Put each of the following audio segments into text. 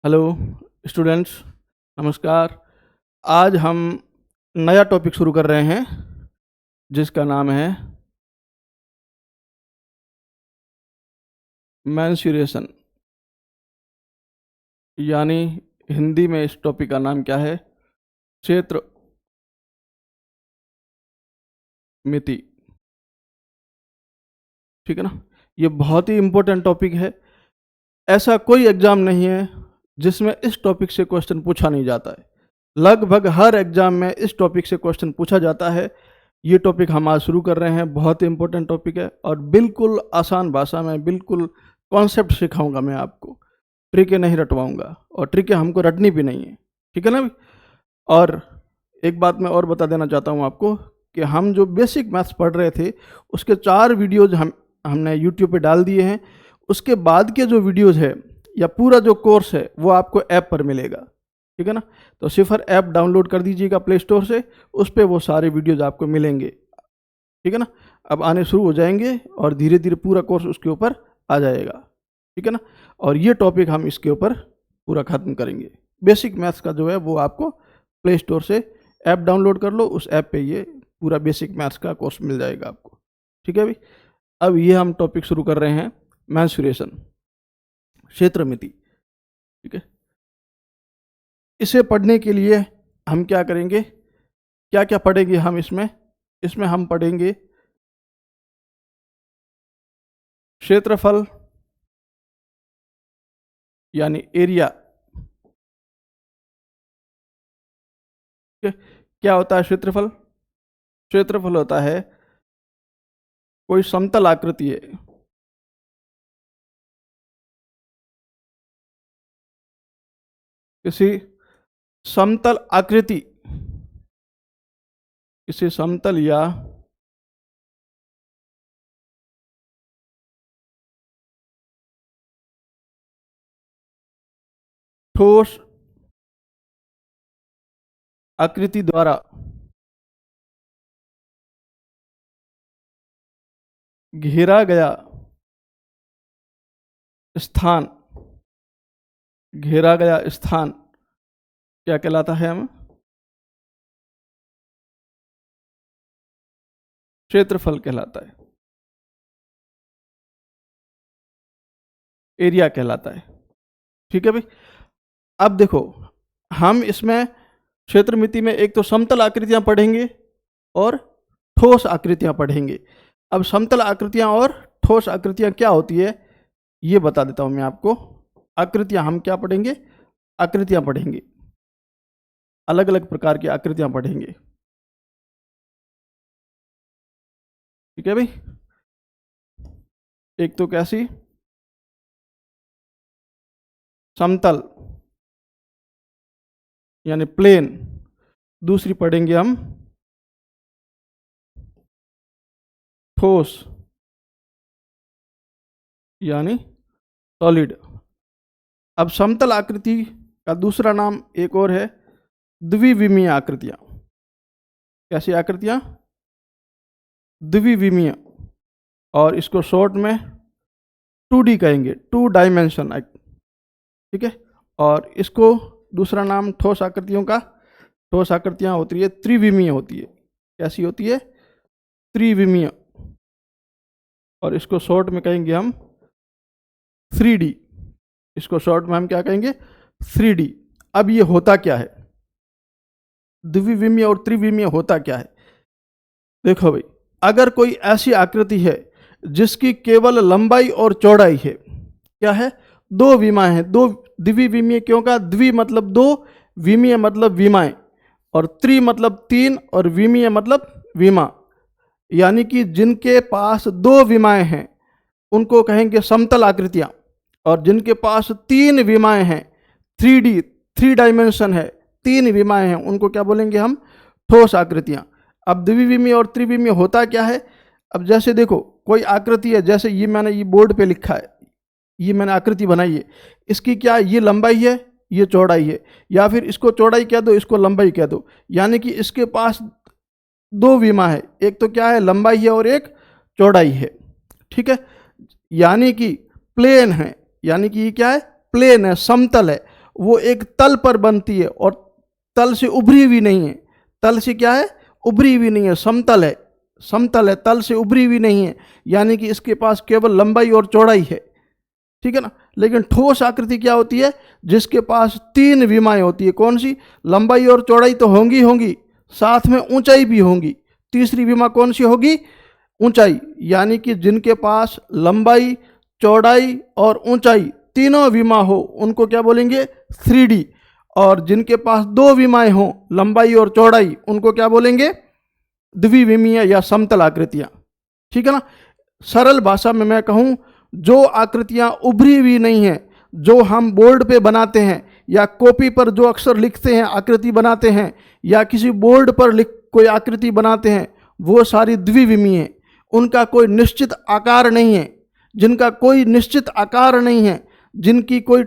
Hello students, नमस्कार। आज हम नया टॉपिक शुरू कर रहे हैं जिसका नाम है मेंस्ट्रुएशन, यानी हिंदी में इस टॉपिक का नाम क्या है? क्षेत्र मिति। ठीक है ना। ये बहुत ही इम्पोर्टेंट टॉपिक है। ऐसा कोई एग्ज़ाम नहीं है जिसमें इस टॉपिक से क्वेश्चन पूछा नहीं जाता है। लगभग हर एग्ज़ाम में इस टॉपिक से क्वेश्चन पूछा जाता है। ये टॉपिक हम आज शुरू कर रहे हैं। बहुत ही इम्पोर्टेंट टॉपिक है और बिल्कुल आसान भाषा में बिल्कुल कॉन्सेप्ट सिखाऊंगा मैं आपको। ट्रिकें नहीं रटवाऊंगा और ट्रिकें हमको रटनी भी नहीं है। ठीक है ना। और एक बात मैं और बता देना चाहता हूँ आपको कि हम जो बेसिक मैथ्स पढ़ रहे थे उसके 4 वीडियोज हमने यूट्यूब पे डाल दिए हैं। उसके बाद के जो वीडियोज़ है या पूरा जो कोर्स है वो आपको ऐप पर मिलेगा। ठीक है ना। तो सिफर ऐप डाउनलोड कर दीजिएगा प्ले स्टोर से, उस पर वो सारे वीडियोज़ आपको मिलेंगे। ठीक है ना। अब आने शुरू हो जाएंगे और धीरे धीरे पूरा कोर्स उसके ऊपर आ जाएगा। ठीक है ना। और ये टॉपिक हम इसके ऊपर पूरा ख़त्म करेंगे। बेसिक मैथ्स का जो है वो आपको प्ले स्टोर से ऐप डाउनलोड कर लो, उस ऐप पे ये पूरा बेसिक मैथ्स का कोर्स मिल जाएगा आपको। ठीक है भाई। अब ये हम टॉपिक शुरू कर रहे हैं मेंस्ट्रुएशन, क्षेत्रमिति। ठीक है। इसे पढ़ने के लिए हम क्या करेंगे, क्या क्या पढ़ेंगे हम इसमें हम पढ़ेंगे क्षेत्रफल यानी एरिया। क्या होता है क्षेत्रफल? क्षेत्रफल होता है कोई समतल आकृति है, किसी समतल आकृति, किसी समतल या ठोस आकृति द्वारा घेरा गया स्थान, घेरा गया स्थान क्या कहलाता है? हम क्षेत्रफल कहलाता है, एरिया कहलाता है। ठीक है भाई। अब देखो, हम इसमें क्षेत्रमिति में एक तो समतल आकृतियां पढ़ेंगे और ठोस आकृतियां पढ़ेंगे। अब समतल आकृतियां और ठोस आकृतियां क्या होती है ये बता देता हूं मैं आपको। आकृतियां हम क्या पढ़ेंगे? आकृतियां पढ़ेंगे, अलग अलग प्रकार की आकृतियां पढ़ेंगे। ठीक है भाई। एक तो कैसी? समतल यानी प्लेन। दूसरी पढ़ेंगे हम ठोस यानी सॉलिड। अब समतल आकृति का दूसरा नाम एक और है द्विविमीय आकृतियां। कैसी आकृतियां? द्विविमीय, और इसको शॉर्ट में 2D कहेंगे, 2 डायमेंशन। ठीक है। और इसको दूसरा नाम ठोस आकृतियों का, ठोस आकृतियां होती है त्रिविमीय होती है। कैसी होती है? त्रिविमीय। और इसको शॉर्ट में कहेंगे हम 3D। इसको शॉर्ट में हम क्या कहेंगे? 3D। अब ये होता क्या है? द्विविमीय और त्रिविमीय होता क्या है? देखो भाई, अगर कोई ऐसी आकृति है जिसकी केवल लंबाई और चौड़ाई है, क्या है? 2 विमाएं हैं। 2 द्विविमीय क्यों का? द्वि मतलब 2, विमीय मतलब विमाएं, और त्रि मतलब 3 और विमीय मतलब विमा। यानी कि जिनके पास 2 विमाएं हैं उनको कहेंगे समतल आकृतियां, और जिनके पास 3 विमाएं हैं, 3D, 3 डायमेंशन है, 3 विमाएं हैं, उनको क्या बोलेंगे हम? ठोस आकृतियां। अब द्विविमीय और त्रिविमीय होता क्या है? अब जैसे देखो, कोई आकृति है, जैसे ये मैंने ये बोर्ड पे लिखा है, ये मैंने आकृति बनाई है, इसकी क्या ये लंबाई है, ये चौड़ाई है, या फिर इसको चौड़ाई कह दो, इसको लंबाई कह दो। यानी कि इसके पास 2 विमा है, एक तो क्या है? लंबाई है और एक चौड़ाई है। ठीक है। यानी कि प्लेन है, यानी कि ये क्या है? प्लेन है, समतल है। वो एक तल पर बनती है और तल से उभरी हुई नहीं है। तल से क्या है? उभरी हुई नहीं है, समतल है, समतल है, तल से उभरी हुई नहीं है, यानी कि इसके पास केवल लंबाई और चौड़ाई है, ठीक है ना। लेकिन ठोस आकृति क्या होती है? जिसके पास 3 विमाएं होती है। कौन सी? लंबाई और चौड़ाई तो होंगी होंगी, साथ में ऊंचाई भी होंगी। तीसरी विमा कौन सी होगी? ऊंचाई, यानी कि जिनके पास लंबाई, चौड़ाई और ऊंचाई तीनों विमा हो उनको क्या बोलेंगे? 3D। और जिनके पास 2 विमाएं हों, लंबाई और चौड़ाई, उनको क्या बोलेंगे? द्विविमीय या समतल आकृतियां, ठीक है ना। सरल भाषा में मैं कहूं, जो आकृतियां उभरी हुई नहीं हैं, जो हम बोर्ड पे बनाते हैं या कॉपी पर जो अक्षर लिखते हैं, आकृति बनाते हैं, या किसी बोर्ड पर लिख कोई आकृति बनाते हैं, वो सारी द्विविमीय हैं। उनका कोई निश्चित आकार नहीं है, जिनका कोई निश्चित आकार नहीं है, जिनकी कोई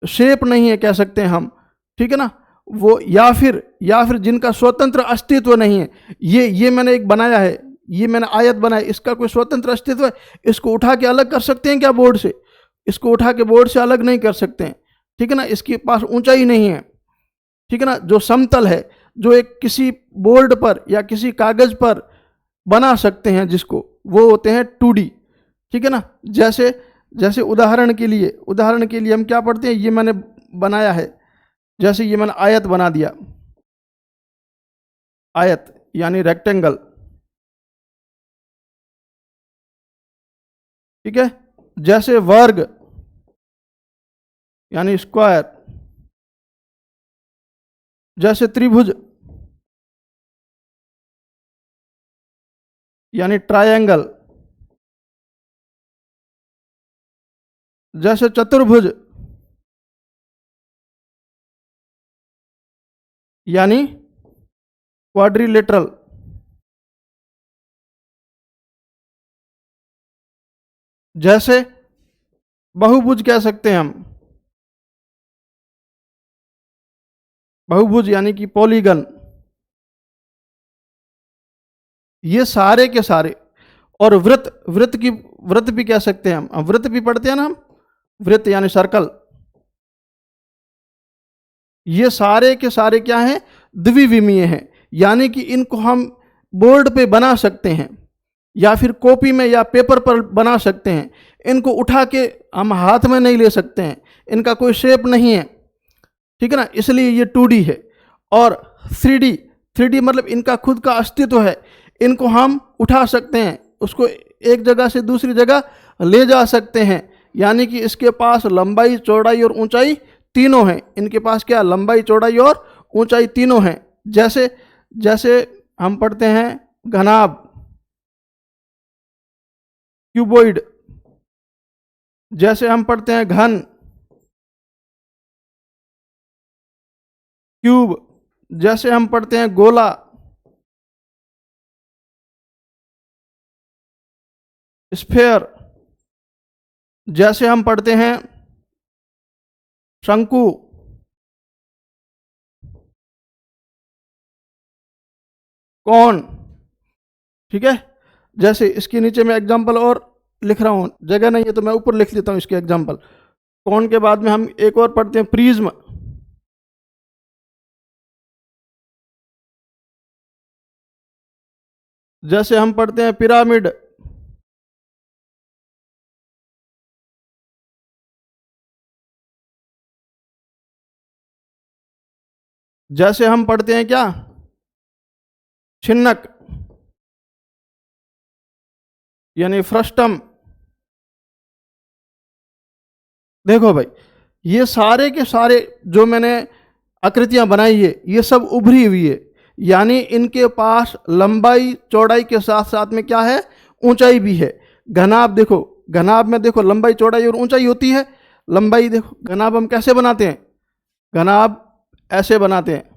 शेप नहीं है कह सकते हैं हम, ठीक है ना। वो या फिर जिनका स्वतंत्र अस्तित्व नहीं है। ये मैंने एक बनाया है, ये मैंने आयत बनाया, इसका कोई स्वतंत्र अस्तित्व है? इसको उठा के अलग कर सकते हैं क्या बोर्ड से? इसको उठा के बोर्ड से अलग नहीं कर सकते हैं, ठीक है ना। इसके पास ऊंचाई नहीं है, ठीक है ना। जो समतल है, जो एक किसी बोर्ड पर या किसी कागज पर बना सकते हैं जिसको, वो होते हैं 2D, ठीक है ना। जैसे उदाहरण के लिए हम क्या पढ़ते हैं? ये मैंने बनाया है, जैसे ये मैंने आयत बना दिया, आयत यानी रेक्टेंगल, ठीक है। जैसे वर्ग यानी स्क्वायर, जैसे त्रिभुज यानी ट्रायंगल, जैसे चतुर्भुज यानी क्वाड्रिलेटरल, जैसे बहुभुज कह सकते हैं हम, बहुभुज यानी कि पॉलीगन। ये सारे के सारे, और वृत्त भी कह सकते हैं हम, वृत्त भी पढ़ते हैं ना हम, वृत्त यानी सर्कल। ये सारे के सारे क्या हैं? द्विविमीय हैं, यानी कि इनको हम बोर्ड पे बना सकते हैं या फिर कॉपी में या पेपर पर बना सकते हैं। इनको उठा के हम हाथ में नहीं ले सकते हैं, इनका कोई शेप नहीं है, ठीक है ना। इसलिए ये 2D है। और 3D मतलब इनका खुद का अस्तित्व है, इनको हम उठा सकते हैं, उसको एक जगह से दूसरी जगह ले जा सकते हैं, यानी कि इसके पास लंबाई, चौड़ाई और ऊंचाई तीनों हैं। इनके पास क्या? लंबाई, चौड़ाई और ऊंचाई तीनों हैं। जैसे हम पढ़ते हैं घनाभ, क्यूबॉइड, जैसे हम पढ़ते हैं घन, क्यूब, जैसे हम पढ़ते हैं गोला, स्फेयर, जैसे हम पढ़ते हैं शंकु, कौन, ठीक है। जैसे इसके नीचे मैं एग्जांपल और लिख रहा हूं, जगह नहीं है तो मैं ऊपर लिख लेता हूं इसके एग्जांपल। कौन के बाद में हम एक और पढ़ते हैं प्रिज्म, जैसे हम पढ़ते हैं पिरामिड, जैसे हम पढ़ते हैं क्या? छिन्नक यानी फ्रस्टम। देखो भाई, ये सारे के सारे जो मैंने आकृतियां बनाई है, ये सब उभरी हुई है, यानी इनके पास लंबाई, चौड़ाई के साथ साथ में क्या है? ऊंचाई भी है। घनाभ देखो, घनाभ में देखो लंबाई, चौड़ाई और ऊंचाई होती है। लंबाई देखो, घनाभ हम कैसे बनाते हैं? घनाभ ऐसे बनाते हैं,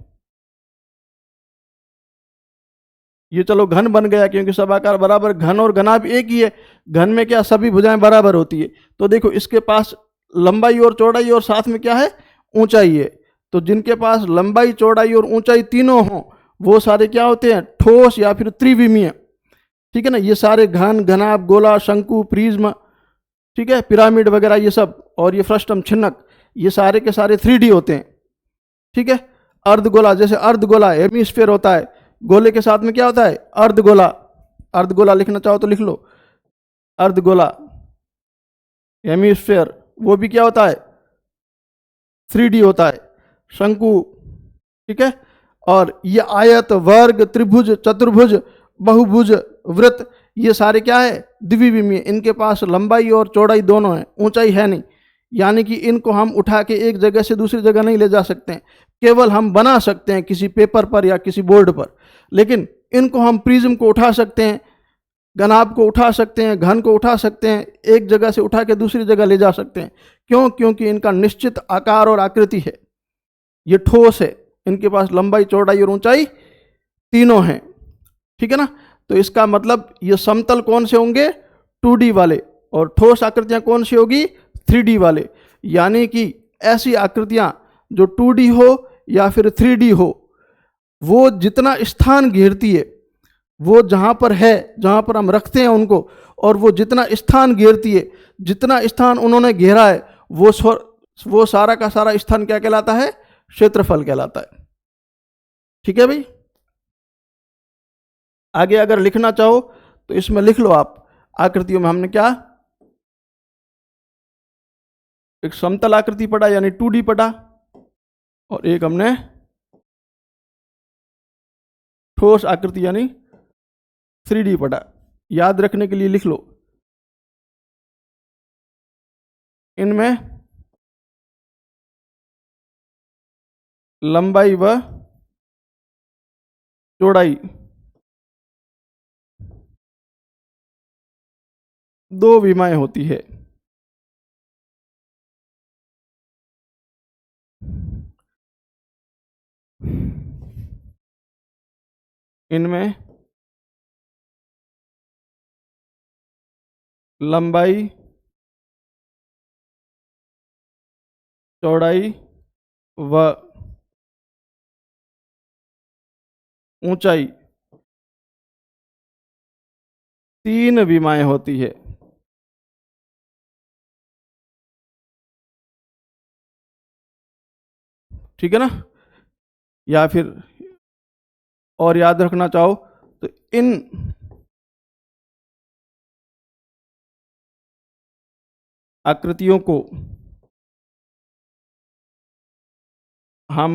ये चलो घन बन गया क्योंकि सब आकार बराबर, घन और घनाभ एक ही है। घन में क्या? सभी भुजाएं बराबर होती है। तो देखो इसके पास लंबाई और चौड़ाई और साथ में क्या है? ऊंचाई है। तो जिनके पास लंबाई, चौड़ाई और ऊंचाई तीनों हों, वो सारे क्या होते हैं? ठोस या फिर त्रिविमीय, ठीक है ना। ये सारे घन, घनाभ, गोला, शंकु, प्रिज्म, ठीक है, पिरामिड वगैरह ये सब, और ये फ्रस्टम, छिन्नक, ये सारे के सारे 3D होते हैं। ठीक है, अर्धगोला, जैसे अर्धगोला हेमिस्फीयर होता है, गोले के साथ में क्या होता है, अर्धगोला। अर्धगोला लिखना चाहो तो लिख लो, अर्धगोला हेमिस्फीयर, वो भी क्या होता है, 3D होता है। शंकु, ठीक है, और ये आयत, वर्ग, त्रिभुज, चतुर्भुज, बहुभुज, वृत्त, ये सारे क्या है, द्विविमीय। इनके पास लंबाई और चौड़ाई दोनों है, ऊंचाई है नहीं, यानी कि इनको हम उठा के एक जगह से दूसरी जगह नहीं ले जा सकते हैं, केवल हम बना सकते हैं किसी पेपर पर या किसी बोर्ड पर। लेकिन इनको हम प्रिज्म को उठा सकते हैं, घनाभ को उठा सकते हैं, घन को उठा सकते हैं, एक जगह से उठा के दूसरी जगह ले जा सकते हैं। क्यों? क्योंकि इनका निश्चित आकार और आकृति है, ये ठोस है, इनके पास लंबाई, चौड़ाई और ऊंचाई तीनों हैं। ठीक है ना, तो इसका मतलब ये समतल कौन से होंगे, 2D वाले, और ठोस आकृतियां कौन सी होगी, 3D वाले। यानी कि ऐसी आकृतियां जो 2D हो या फिर 3D हो, वो जितना स्थान घेरती है, वो जहां पर है, जहां पर हम रखते हैं उनको, और वो जितना स्थान घेरती है, जितना स्थान उन्होंने घेरा है, वो सारा का सारा स्थान क्या कहलाता है, क्षेत्रफल कहलाता है। ठीक है भाई, आगे अगर लिखना चाहो तो इसमें लिख लो आप। आकृतियों में हमने क्या, एक समतल आकृति पढ़ा यानी 2D पढ़ा, और एक हमने ठोस आकृति यानी 3D पढ़ा। याद रखने के लिए लिख लो, इनमें लंबाई व चौड़ाई दो विमाएं होती है। इनमें लंबाई, चौड़ाई व ऊंचाई तीन विमाएं होती है। ठीक है ना, या फिर और याद रखना चाहो तो इन आकृतियों को हम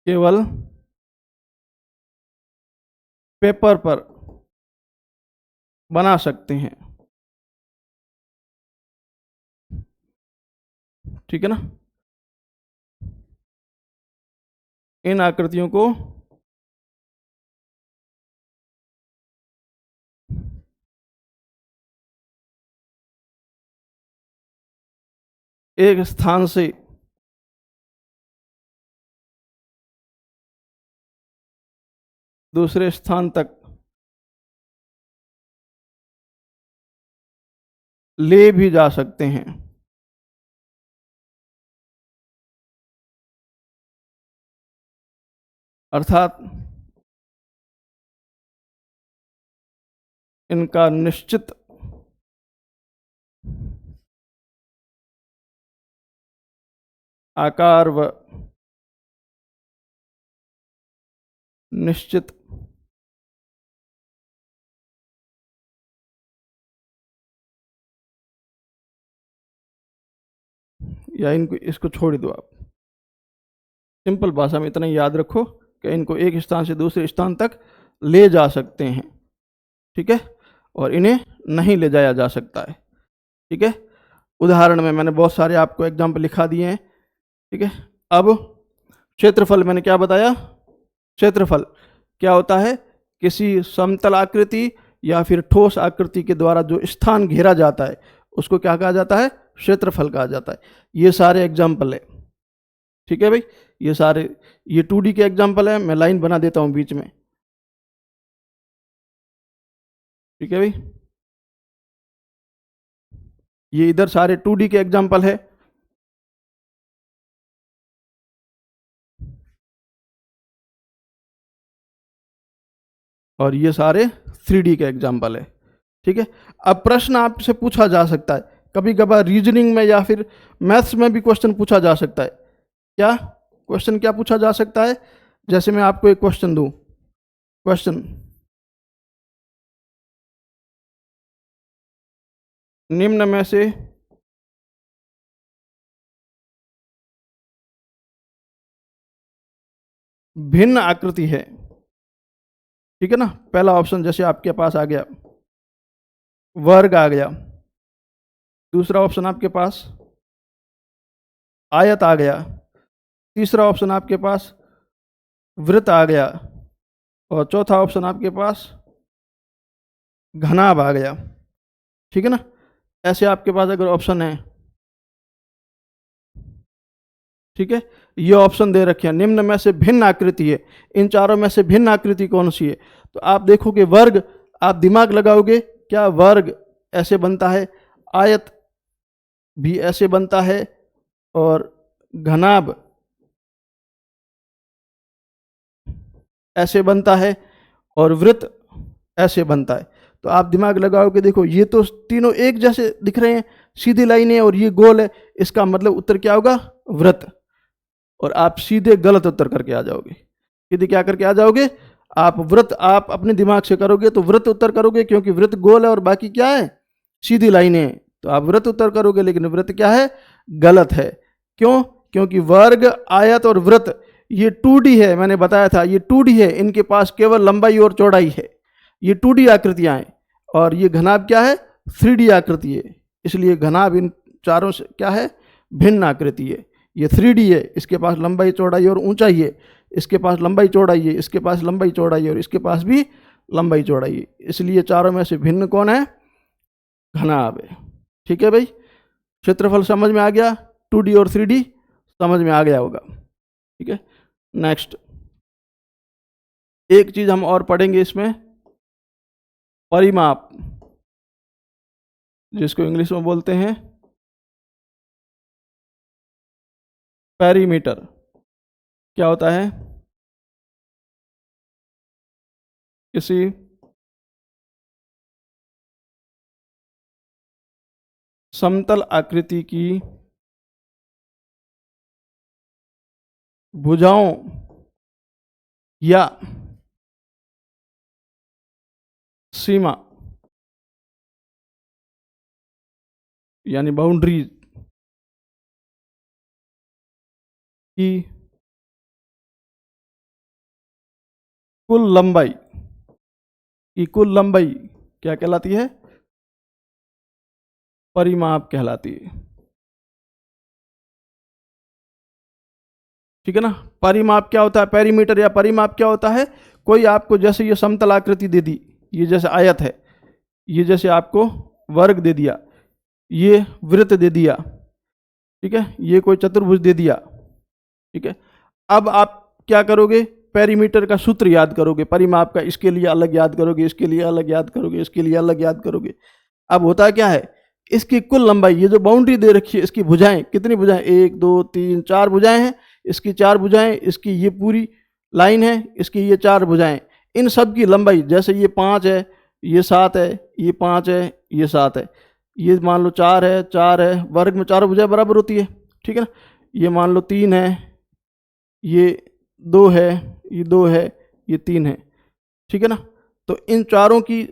केवल पेपर पर बना सकते हैं। ठीक है ना, इन आकृतियों को एक स्थान से दूसरे स्थान तक ले भी जा सकते हैं। अर्थात इनका निश्चित आकार व निश्चित या इनको, इसको छोड़ दो आप, सिंपल भाषा में इतना ही याद रखो कि इनको एक स्थान से दूसरे स्थान तक ले जा सकते हैं। ठीक है, और इन्हें नहीं ले जाया जा सकता है। ठीक है, उदाहरण में मैंने बहुत सारे आपको एग्जाम्पल लिखा दिए हैं। ठीक है, अब क्षेत्रफल मैंने क्या बताया, क्षेत्रफल क्या होता है, किसी समतल आकृति या फिर ठोस आकृति के द्वारा जो स्थान घेरा जाता है उसको क्या कहा जाता है, क्षेत्रफल कहा जाता है। ये सारे एग्जाम्पल है। ठीक है भाई, ये सारे, ये 2D के एग्जाम्पल है, मैं लाइन बना देता हूं बीच में। ठीक है भाई, ये इधर सारे 2D के एग्जाम्पल है। और ये सारे 3D के एग्जाम्पल है। ठीक है, अब प्रश्न आपसे पूछा जा सकता है, कभी कभार रीजनिंग में या फिर मैथ्स में भी क्वेश्चन पूछा जा सकता है। क्या क्वेश्चन क्या पूछा जा सकता है? जैसे मैं आपको एक क्वेश्चन दूं, क्वेश्चन निम्न में से भिन्न आकृति है। ठीक है ना, पहला ऑप्शन जैसे आपके पास आ गया वर्ग आ गया, दूसरा ऑप्शन आपके पास आयत आ गया, तीसरा ऑप्शन आपके पास वृत्त आ गया, और चौथा ऑप्शन आपके पास घनाभ आ गया। ठीक है ना, ऐसे आपके पास अगर ऑप्शन है, ठीक है, ये ऑप्शन दे रखे हैं, निम्न में से भिन्न आकृति है, इन चारों में से भिन्न आकृति कौन सी है? तो आप देखोगे वर्ग, आप दिमाग लगाओगे, क्या वर्ग ऐसे बनता है, आयत भी ऐसे बनता है, और घनाभ ऐसे बनता है, और वृत्त ऐसे बनता है। तो आप दिमाग लगाओगे, देखो ये तो तीनों एक जैसे दिख रहे हैं, सीधी लाइनें, और ये गोल है, इसका मतलब उत्तर क्या होगा? वृत्त। और आप सीधे गलत उत्तर करके आ जाओगे। सीधे क्या करके आ जाओगे? आप वृत्त, आप अपने दिमाग से करोगे तो वृत्त उत्तर करोगे, क्योंकि वृत्त गोल है और बाकी क्या है? सीधी लाइनें हैं, तो आप वृत्त उत्तर करोगे, लेकिन वृत्त क्या है? गलत है। क्यों? क्योंकि वर्ग, आयत और वृत्त ये 2D है, मैंने बताया था ये 2D है, इनके पास केवल लंबाई और चौड़ाई है, ये 2D आकृतियां हैं। और ये घनाभ क्या है? 3D आकृति है, इसलिए घनाभ इन चारों से क्या है? भिन्न आकृति है। ये 3D है, इसके पास लंबाई चौड़ाई और ऊंचाई है, इसके पास लंबाई चौड़ाई है, इसके पास लंबाई चौड़ाई है, और इसके पास भी लंबाई चौड़ाई है, इसलिए चारों में से भिन्न कौन है? घनाभ है। ठीक है भाई, क्षेत्रफल समझ में आ गया, 2D और 3D समझ में आ गया होगा। ठीक है, नेक्स्ट एक चीज हम और पढ़ेंगे इसमें, परिमाप, जिसको इंग्लिश में बोलते हैं पेरीमीटर। क्या होता है? किसी समतल आकृति की भुजाओं या सीमा यानी बाउंड्रीज की कुल लंबाई क्या कहलाती है? परिमाप कहलाती है। ठीक है ना, परिमाप क्या होता है? पेरीमीटर या परिमाप क्या होता है? कोई आपको जैसे ये समतल आकृति दे दी, ये जैसे आयत है, ये जैसे आपको वर्ग दे दिया, ये वृत्त दे दिया, ठीक है, ये कोई चतुर्भुज दे दिया। ठीक है, अब आप क्या करोगे? पेरीमीटर का सूत्र याद करोगे, परिमाप का इसके लिए अलग याद करोगे, इसके लिए अलग याद करोगे, इसके लिए अलग याद करोगे। अब होता क्या है? इसकी कुल लंबाई, ये जो बाउंड्री दे रखी है, इसकी भुजाएं, कितनी भुजाएं? 1 2 3 4 भुजाएं हैं, इसकी 4 भुजाएं, इसकी ये पूरी लाइन है, इसकी ये 4 भुजाएं, इन सब की लंबाई, जैसे ये 5 है, ये 7 है, ये 5 है, ये 7 है, ये मान लो 4 है, 4 है, वर्ग में चारों भुजाएं बराबर होती है। ठीक है ना, ये मान लो 3 है, ये 2 है, ये 2 है, ये 3 है। ठीक है ना, तो इन चारों की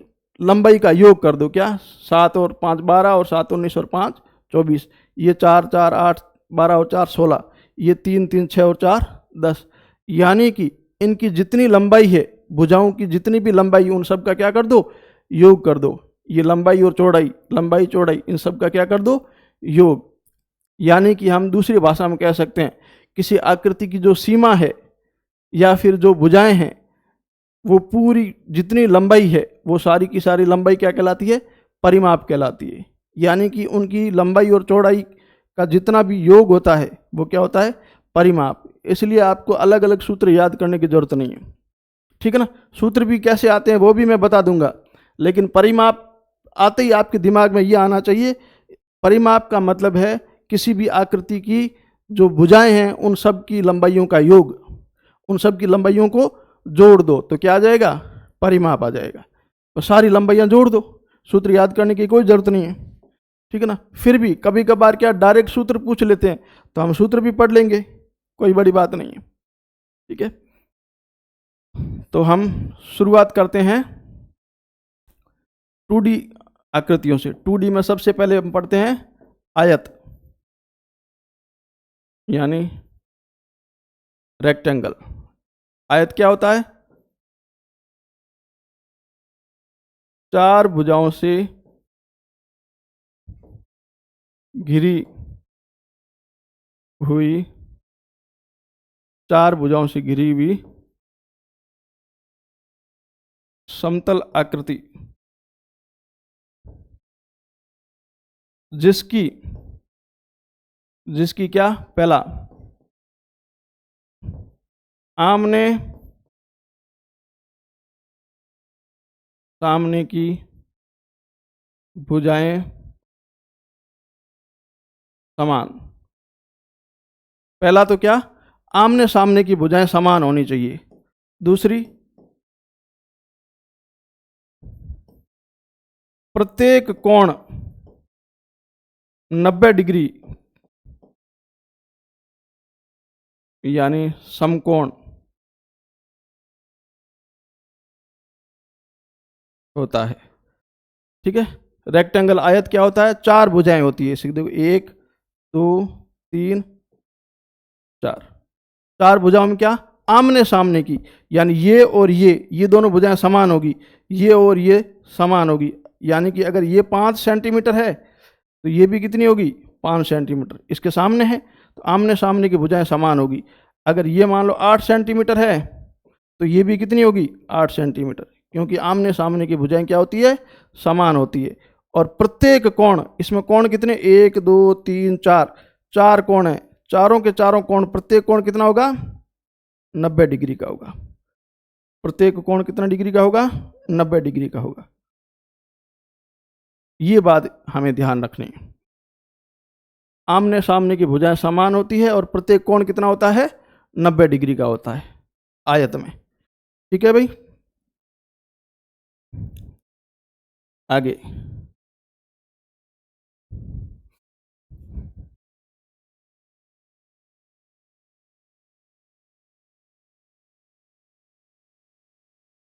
लंबाई का योग कर दो, क्या? 7 और 5 12, और 7 19 और 5 24, ये 4 4 8 12 और 4 16, ये 3 3 6 और 4 10, यानी कि इनकी जितनी लंबाई है, भुजाओं की जितनी भी लंबाई, उन सब का क्या कर दो? योग कर दो। ये लंबाई और चौड़ाई, लंबाई चौड़ाई, इन सब का क्या कर दो? योग। यानी कि हम दूसरी भाषा में कह सकते हैं, किसी आकृति की जो सीमा है या फिर जो भुजाएं हैं, वो पूरी जितनी लंबाई है, वो सारी की सारी लंबाई क्या कहलाती है? परिमाप कहलाती है। यानी कि उनकी लंबाई और चौड़ाई का जितना भी योग होता है, वो क्या होता है? परिमाप। इसलिए आपको अलग अलग सूत्र याद करने की जरूरत नहीं है। ठीक है ना, सूत्र भी कैसे आते हैं वो भी मैं बता दूंगा, लेकिन परिमाप आते ही आपके दिमाग में ये आना चाहिए, परिमाप का मतलब है किसी भी आकृति की जो भुजाएं हैं, उन सब की लंबाइयों का योग, उन सब की लंबाइयों को जोड़ दो तो क्या आ जाएगा? परिमाप आ जाएगा। तो सारी लंबाइयाँ जोड़ दो, सूत्र याद करने की कोई ज़रूरत नहीं है, ठीक है ना। फिर भी कभी कभार क्या डायरेक्ट सूत्र पूछ लेते हैं, तो हम सूत्र भी पढ़ लेंगे, कोई बड़ी बात नहीं है, ठीक है। तो हम शुरुआत करते हैं 2D आकृतियों से। 2D में सबसे पहले हम पढ़ते हैं आयत, यानी रेक्टेंगल। आयत क्या होता है? 4 भुजाओं से घिरी हुई, 4 भुजाओं से घिरी हुई समतल आकृति, जिसकी क्या? पहला, आमने सामने की भुजाएं समान। पहला तो क्या? आमने सामने की भुजाएं समान होनी चाहिए। दूसरी, प्रत्येक कोण 90 डिग्री यानी समकोण होता है, ठीक है। रेक्टेंगल आयत क्या होता है? 4 भुजाएं होती है, देखो 1 2 3 4। 4 भुजाओं में क्या? आमने सामने की, यानी ये और ये दोनों भुजाएं समान होगी, ये और ये समान होगी। यानी कि अगर ये 5 सेंटीमीटर है तो ये भी कितनी होगी? 5 सेंटीमीटर। इसके सामने है तो आमने सामने की भुजाएं समान होगी। अगर ये मान लो 8 सेंटीमीटर है तो ये भी कितनी होगी? 8 सेंटीमीटर, क्योंकि आमने सामने की भुजाएं क्या होती है? समान होती है। और प्रत्येक कोण, इसमें कोण कितने? 1 2 3 4, 4 कोण है। चारों के चारों कोण, प्रत्येक कोण कितना होगा? 90 डिग्री का होगा। प्रत्येक कोण कितना डिग्री का होगा? 90 डिग्री का होगा। ये बात हमें ध्यान रखनी है। आमने सामने की भुजाएं समान होती है और प्रत्येक कोण कितना होता है? 90 डिग्री का होता है आयत में, ठीक है भाई। आगे,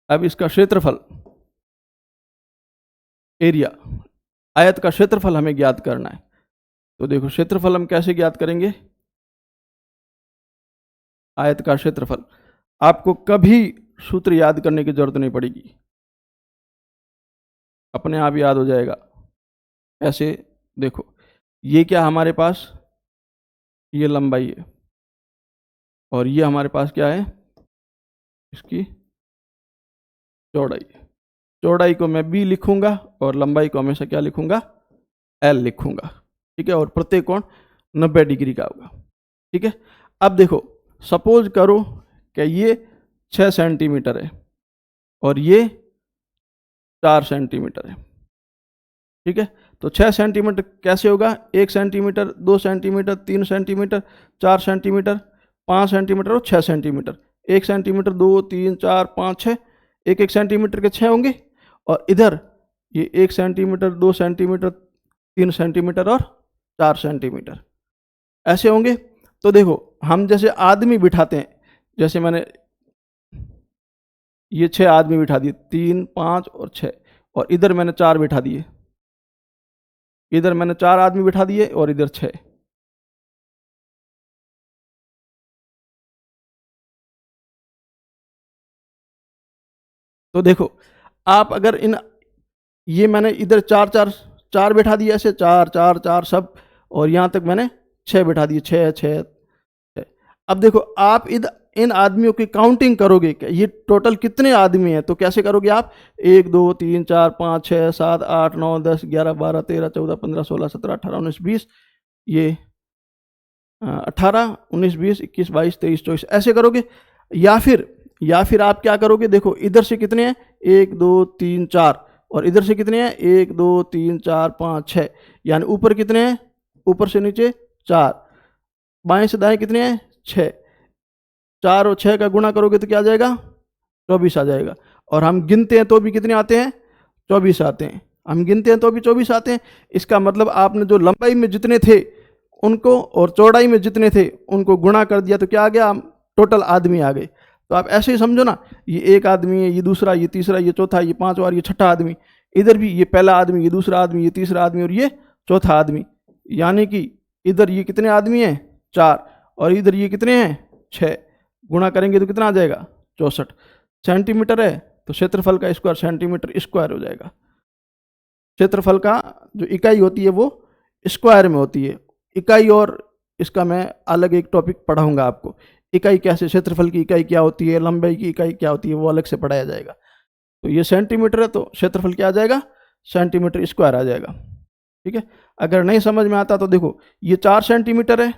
अब इसका क्षेत्रफल, एरिया, आयत का क्षेत्रफल हमें ज्ञात करना है। तो देखो क्षेत्रफल हम कैसे ज्ञात करेंगे? आयत का क्षेत्रफल आपको कभी सूत्र याद करने की जरूरत नहीं पड़ेगी, अपने आप याद हो जाएगा। ऐसे देखो, ये क्या हमारे पास? ये लंबाई है और ये हमारे पास क्या है? इसकी चौड़ाई। चौड़ाई को मैं b लिखूंगा और लंबाई को हमेशा क्या लिखूंगा? l लिखूंगा, ठीक है। और प्रत्येक कोण 90 डिग्री का होगा, ठीक है। अब देखो, सपोज करो कि ये 6 सेंटीमीटर है और ये 4 सेंटीमीटर है, ठीक है। तो 6 सेंटीमीटर कैसे होगा? 1 centimetre, 2 centimetre, 3 centimetre, 4 centimetre, 5 centimetre और 6 सेंटीमीटर। 1 सेंटीमीटर, 2 3 4 5 6, 1 सेंटीमीटर के 6 होंगे। और इधर ये 1 सेंटीमीटर, 2 सेंटीमीटर, 3 सेंटीमीटर और 4 सेंटीमीटर ऐसे होंगे। तो देखो, हम जैसे आदमी बिठाते हैं, जैसे मैंने ये 6 आदमी बिठा दिए, 3 5 और 6, और इधर मैंने 4 बिठा दिए, इधर मैंने 4 आदमी बिठा दिए और इधर 6। तो देखो, आप अगर इन, ये मैंने इधर 4 4 4 बिठा दिए, ऐसे 4 4 4 सब, और यहाँ तक मैंने 6 बिठा दिए, 6 6 6। अब देखो, आप इन आदमियों की काउंटिंग करोगे कि ये टोटल कितने आदमी हैं, तो कैसे करोगे आप? 1 2 3 4 5 6 7 8 9 10 11 12 13 14 15 16 17 18 19 20, ये 18 19 20 21 22 23 24 ऐसे करोगे। या फिर आप क्या करोगे? देखो, इधर से कितने हैं? 1 2 3 4, और इधर से कितने हैं? 1 2 3 4 5 6, यानी ऊपर कितने हैं? ऊपर से नीचे 4, बाएं से दाएं कितने हैं? 6। 4 और 6 का गुणा करोगे तो क्या आ जाएगा? 24 आ जाएगा। और हम गिनते हैं तो भी कितने आते हैं, 24 आते हैं। हम गिनते हैं तो भी 24 आते हैं। इसका मतलब आपने जो लंबाई में जितने थे उनको और चौड़ाई में जितने थे उनको गुणा कर दिया तो क्या आ गया, टोटल आदमी आ गए। तो आप ऐसे ही समझो ना, ये एक आदमी है, ये दूसरा, ये तीसरा, ये चौथा, ये पांचवा और ये छठा आदमी। इधर भी ये पहला आदमी, ये दूसरा आदमी, ये तीसरा आदमी और ये चौथा आदमी। यानी कि इधर ये कितने आदमी हैं, 4, और इधर ये कितने हैं, 6। गुणा करेंगे तो कितना आ जाएगा, 64 सेंटीमीटर है। तो क्षेत्रफल का स्क्वायर सेंटीमीटर स्क्वायर हो जाएगा। क्षेत्रफल का जो इकाई होती है वो स्क्वायर में होती है। इकाई और इसका मैं अलग एक टॉपिक पढ़ाऊंगा आपको। इकाई कैसे, क्षेत्रफल की इकाई क्या होती है, लंबाई की इकाई क्या होती है, वो अलग से पढ़ाया जाएगा। तो ये सेंटीमीटर है तो क्षेत्रफल क्या आ जाएगा, सेंटीमीटर स्क्वायर आ जाएगा। ठीक है। अगर नहीं समझ में आता तो देखो, ये 4 सेंटीमीटर है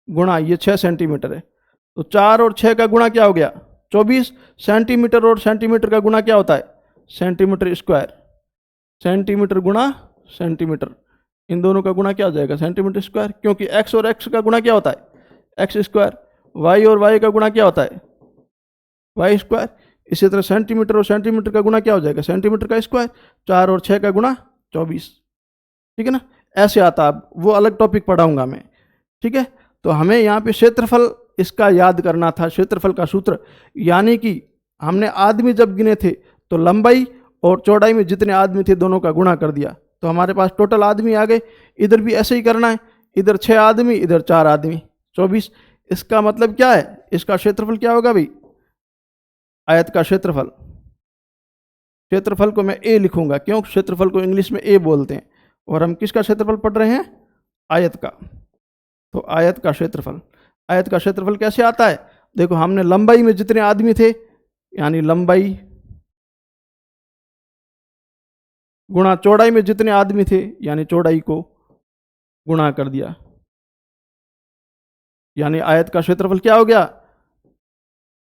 गुणा ये 6 सेंटीमीटर है, तो 4 और 6 का गुणा क्या हो गया, 24। सेंटीमीटर और सेंटीमीटर का गुणा क्या होता है, सेंटीमीटर स्क्वायर। सेंटीमीटर गुणा सेंटीमीटर, इन दोनों का गुणा क्या हो जाएगा, सेंटीमीटर स्क्वायर। क्योंकि एक्स और एक्स का गुणा क्या होता है, एक्स स्क्वायर। वाई और वाई का गुणा क्या होता है, वाई स्क्वायर। इसी तरह सेंटीमीटर और सेंटीमीटर का गुणा क्या हो जाएगा, सेंटीमीटर का स्क्वायर। 4 और 6 का गुणा 24। ठीक है ना, ऐसे आता है, वो अलग टॉपिक पढ़ाऊंगा मैं। ठीक है। तो हमें यहाँ पे क्षेत्रफल इसका याद करना था, क्षेत्रफल का सूत्र। यानी कि हमने आदमी जब गिने थे तो लंबाई और चौड़ाई में जितने आदमी थे दोनों का गुणा कर दिया तो हमारे पास टोटल आदमी आ गए। इधर भी ऐसे ही करना है, इधर 6 आदमी, इधर 4 आदमी, 24। इसका मतलब क्या है, इसका क्षेत्रफल क्या होगा भाई, आयत का क्षेत्रफल। क्षेत्रफल को मैं ए लिखूंगा, क्यों, क्षेत्रफल को इंग्लिश में ए बोलते हैं। और हम किसका क्षेत्रफल पढ़ रहे हैं, आयत का। तो आयत का क्षेत्रफल, आयत का क्षेत्रफल कैसे आता है, देखो हमने लंबाई में जितने आदमी थे यानी लंबाई गुणा चौड़ाई में जितने आदमी थे यानी चौड़ाई को गुणा कर दिया, यानी आयत का क्षेत्रफल क्या हो गया,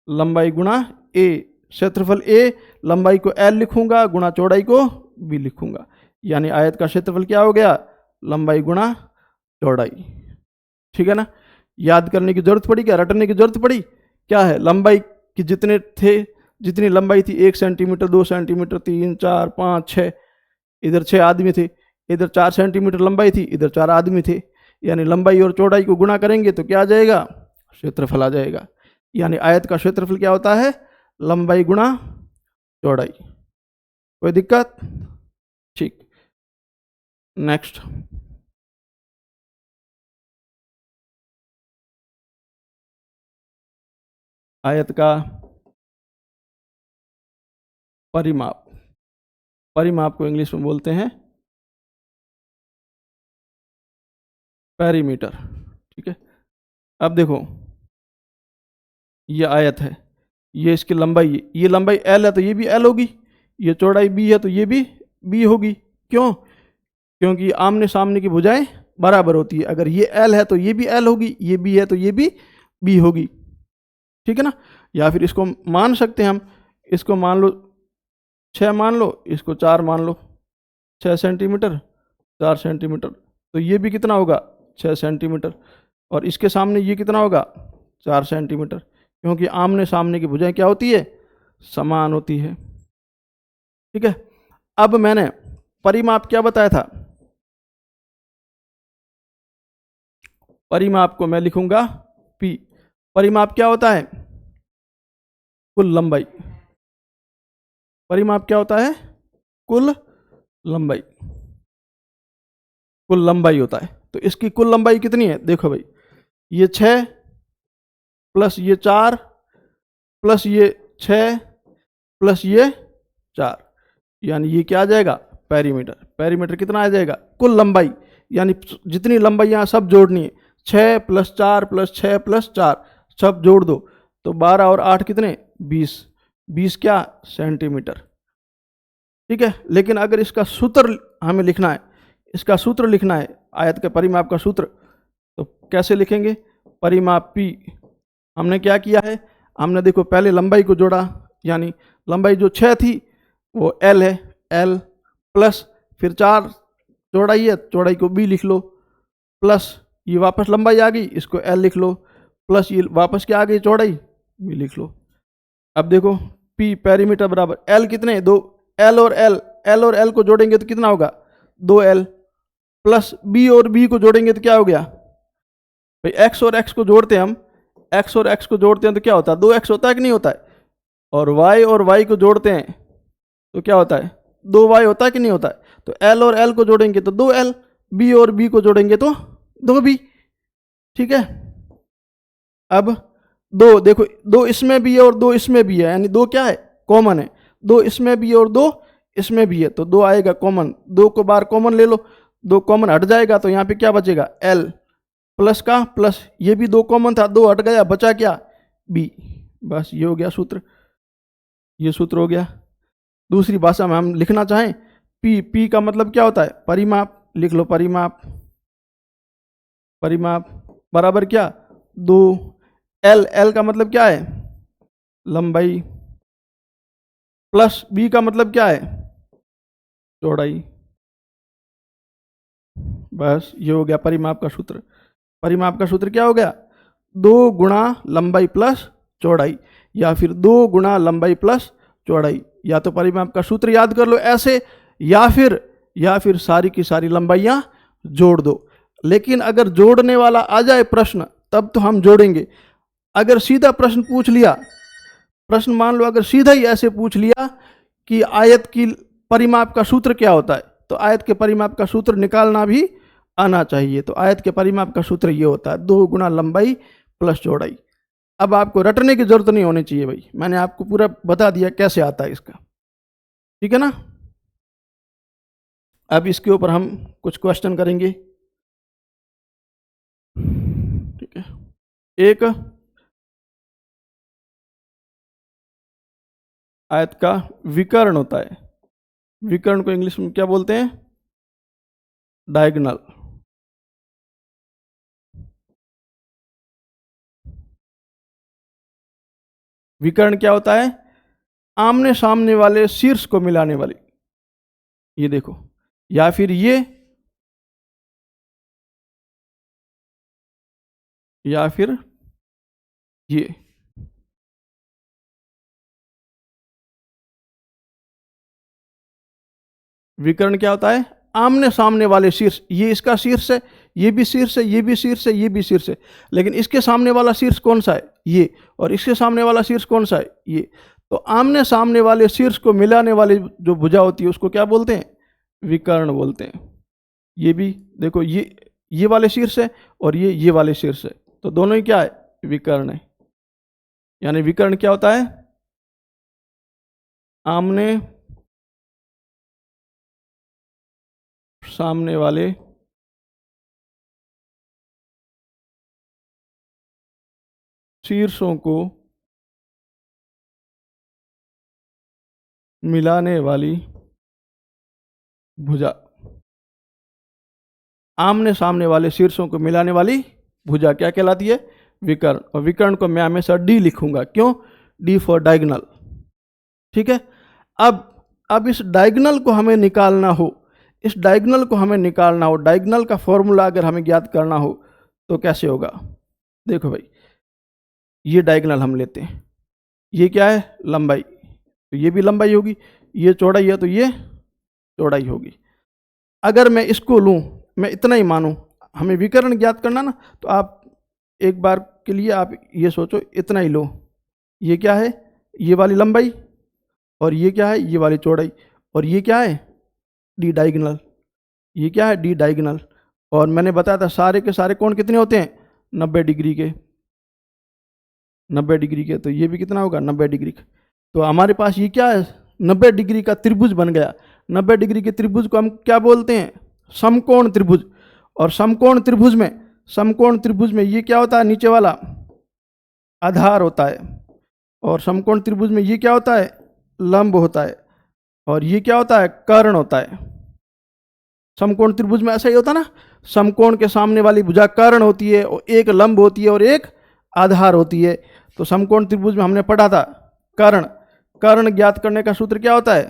लंबाई गुणा ए। क्षेत्रफल ए, लंबाई को एल लिखूंगा, गुणा चौड़ाई को बी लिखूंगा, यानी आयत का क्षेत्रफल क्या हो गया, लंबाई गुणा चौड़ाई। ठीक है ना, याद करने की जरूरत पड़ी क्या, रटने की जरूरत पड़ी क्या है, लंबाई की जितने थे, जितनी लंबाई थी 1 सेंटीमीटर, 2 सेंटीमीटर, 3, 4, 5, 6, इधर 6 आदमी थे। इधर 4 सेंटीमीटर लंबाई थी, इधर 4 आदमी थे। यानी लंबाई और चौड़ाई को गुणा करेंगे तो क्या आ जाएगा, क्षेत्रफल आ जाएगा। यानी आयत का क्षेत्रफल क्या होता है, लंबाई गुणा चौड़ाई। कोई दिक्कत, ठीक। नेक्स्ट, आयत का परिमाप। परिमाप को इंग्लिश में बोलते हैं पेरीमीटर। ठीक है। अब देखो ये आयत है, ये इसकी लंबाई है, ये लंबाई एल है तो ये भी एल होगी, ये चौड़ाई बी है तो ये भी बी होगी। क्यों, क्योंकि आमने सामने की भुजाएं बराबर होती है। अगर ये एल है तो ये भी एल होगी, ये बी है तो ये भी बी होगी। ठीक है ना, या फिर इसको मान सकते हैं हम, इसको मान लो 6 मान लो, इसको 4 मान लो, 6 सेंटीमीटर 4 सेंटीमीटर, तो ये भी कितना होगा 6 सेंटीमीटर, और इसके सामने ये कितना होगा 4 सेंटीमीटर, क्योंकि आमने सामने की भुजाएं क्या होती है, समान होती है। ठीक है। अब मैंने परिमाप क्या बताया था, परिमाप को मैं लिखूंगा P। परिमाप क्या होता है, कुल लंबाई। परिमाप क्या होता है, कुल लंबाई, कुल लंबाई होता है। तो इसकी कुल लंबाई कितनी है, देखो भाई, ये 6 प्लस ये 4 प्लस ये 6 प्लस ये 4, यानी ये क्या आ जाएगा, पेरीमीटर। पेरीमीटर कितना आ जाएगा, कुल लंबाई, यानी जितनी लंबाई यहाँ सब जोड़नी है, 6 प्लस 4 प्लस 6 प्लस 4 सब जोड़ दो तो 12 और 8 कितने, 20। 20 क्या, सेंटीमीटर। ठीक है। लेकिन अगर इसका सूत्र हमें लिखना है, इसका सूत्र लिखना है आयत के परिमाप का सूत्र, तो कैसे लिखेंगे, परिमाप P। हमने क्या किया है, हमने देखो पहले लंबाई को जोड़ा, यानी लंबाई जो 6 थी वो L है, L प्लस फिर 4 चौड़ाई है, चौड़ाई को B लिख लो, प्लस ये वापस लंबाई आ गई, इसको L लिख लो, प्लस ये वापस क्या आ गई, चौड़ाई B लिख लो। अब देखो पी पेरीमीटर बराबर एल कितने, दो, एल और एल को जोड़ेंगे तो कितना होगा, 2L, प्लस बी और बी को जोड़ेंगे तो क्या हो गया भाई, एक्स और एक्स को जोड़ते हैं हम, एक्स और एक्स को जोड़ते हैं तो क्या होता है, 2x होता है कि नहीं होता है, और y को जोड़ते हैं तो क्या होता है, 2y होता है कि नहीं होता है। तो l और l को जोड़ेंगे तो 2L, b और b को जोड़ेंगे तो 2b। ठीक है, अब दो देखो, दो इसमें भी है और दो इसमें भी है, यानी दो क्या है, कॉमन है, दो इसमें भी है और दो इसमें भी है, तो दो आएगा कॉमन, दो को बार कॉमन ले लो, दो कॉमन हट जाएगा तो यहाँ पे क्या बचेगा, l प्लस का प्लस, ये भी दो कॉमन था, दो हट गया, बचा क्या, b। बस ये हो गया सूत्र, ये सूत्र हो गया। दूसरी भाषा में हम लिखना चाहें, पी का मतलब क्या होता है, परिमाप, लिख लो परिमाप, परिमाप बराबर क्या, दो, एल का मतलब क्या है, लंबाई, प्लस बी का मतलब क्या है, चौड़ाई। बस ये हो गया परिमाप का सूत्र। परिमाप का सूत्र क्या हो गया, 2 गुणा लंबाई प्लस चौड़ाई, या फिर 2 गुणा लंबाई प्लस चौड़ाई, या तो परिमाप का सूत्र याद कर लो ऐसे, या फिर सारी की सारी लंबाइयां जोड़ दो। लेकिन अगर जोड़ने वाला आ जाए प्रश्न तब तो हम जोड़ेंगे। अगर सीधा प्रश्न पूछ लिया, प्रश्न मान लो अगर सीधा ही ऐसे पूछ लिया कि आयत की परिमाप का सूत्र क्या होता है, तो आयत के परिमाप का सूत्र निकालना भी आना चाहिए। तो आयत के परिमाप का सूत्र ये होता है, 2 गुणा लंबाई प्लस चौड़ाई। अब आपको रटने की जरूरत नहीं होनी चाहिए भाई, मैंने आपको पूरा बता दिया कैसे आता है इसका, ठीक है ना। अब इसके ऊपर हम कुछ क्वेश्चन करेंगे, ठीक है। एक, आयत का विकर्ण होता है, विकर्ण को इंग्लिश में क्या बोलते हैं, डायगोनल। विकर्ण क्या होता है, आमने सामने वाले शीर्ष को मिलाने वाली, ये देखो, या फिर ये, या फिर ये। विकर्ण क्या होता है, आमने सामने वाले शीर्ष, ये इसका शीर्ष है, ये भी शीर्ष है, ये भी शीर्ष है, ये भी शीर्ष है, लेकिन इसके सामने वाला शीर्ष कौन सा है, ये, और इसके सामने वाला शीर्ष कौन सा है, ये। तो आमने सामने वाले शीर्ष को मिलाने वाली जो भुजा होती है उसको क्या बोलते हैं, विकर्ण बोलते हैं। ये भी देखो, ये वाले शीर्ष है और ये वाले शीर्ष है, तो दोनों ही क्या है, विकर्ण है। यानी विकर्ण क्या होता है, आमने सामने वाले शीर्षों को मिलाने वाली भुजा, आमने सामने वाले शीर्षों को मिलाने वाली भुजा क्या कहलाती है, विकर्ण। और विकर्ण को मैं हमेशा डी लिखूंगा, क्यों, डी फॉर डायगोनल, ठीक है। अब इस डायगोनल को हमें निकालना हो, इस डायगोनल को हमें निकालना हो, डायगोनल का फॉर्मूला अगर हमें ज्ञात करना हो तो कैसे होगा। देखो भाई, ये डायगोनल हम लेते हैं, ये क्या है, लंबाई, तो ये भी लंबाई होगी, ये चौड़ाई है तो ये चौड़ाई होगी। अगर मैं इसको लूँ, मैं इतना ही मानूँ, हमें विकर्ण ज्ञात करना ना, तो आप एक बार के लिए आप ये सोचो, इतना ही लो, ये क्या है, ये वाली लंबाई, और ये क्या है, ये वाली चौड़ाई, और ये क्या है, डी डायगोनल, ये क्या है, डी डायगोनल। और मैंने बताया था सारे के सारे कोण कितने होते हैं, 90 डिग्री के, 90 डिग्री के, तो ये भी कितना होगा, 90 डिग्री का। तो हमारे पास ये क्या है, 90 डिग्री का त्रिभुज बन गया। 90 डिग्री के त्रिभुज को हम क्या बोलते हैं, समकोण त्रिभुज। और समकोण त्रिभुज में ये क्या होता है, नीचे वाला आधार होता है, और समकोण त्रिभुज में ये क्या होता है, लंब होता है, और ये क्या होता है, कर्ण होता है। समकोण त्रिभुज में ऐसा ही होता है ना, समकोण के सामने वाली भुजा कर्ण होती है, और एक लंब होती है और एक आधार होती है। तो समकोण त्रिभुज में हमने पढ़ा था कर्ण ज्ञात करने का सूत्र क्या होता है,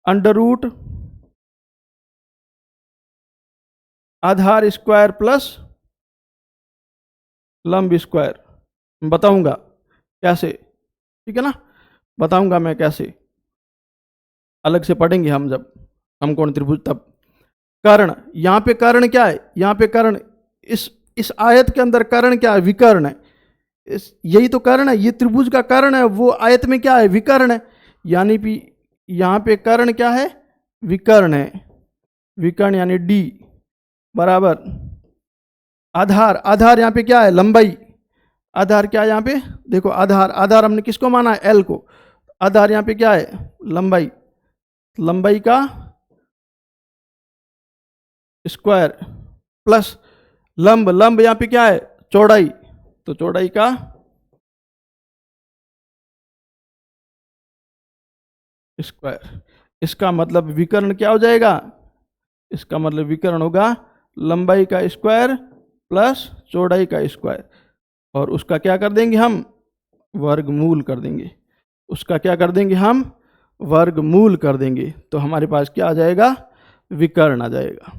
अंडर रूट आधार स्क्वायर प्लस लंब स्क्वायर। बताऊंगा कैसे, ठीक है ना। बताऊंगा मैं कैसे, अलग से पढ़ेंगे हम जब समकोण त्रिभुज तब। कर्ण, यहाँ पे कर्ण क्या है, यहाँ पे कर्ण, इस आयत के अंदर कर्ण क्या है, विकर्ण है। यही तो कर्ण है, ये त्रिभुज का कर्ण है, वो आयत में क्या है, विकर्ण है। यानी कि यहाँ पे कर्ण क्या है, विकर्ण है। विकर्ण यानी डी बराबर आधार, आधार यहाँ पे क्या है, लंबाई। आधार क्या है यहाँ पे, देखो आधार, आधार हमने किसको माना है, एल को। आधार यहाँ पे क्या है, लंबाई, लंबाई का स्क्वायर प्लस लंब, लंब यहाँ पे क्या है, चौड़ाई, तो चौड़ाई का स्क्वायर। इसका मतलब विकर्ण क्या हो जाएगा, इसका मतलब विकर्ण होगा लंबाई का स्क्वायर प्लस चौड़ाई का स्क्वायर, और उसका क्या कर देंगे हम, वर्गमूल कर देंगे। उसका क्या कर देंगे हम, वर्गमूल कर देंगे। तो हमारे पास क्या आ जाएगा, विकर्ण आ जाएगा।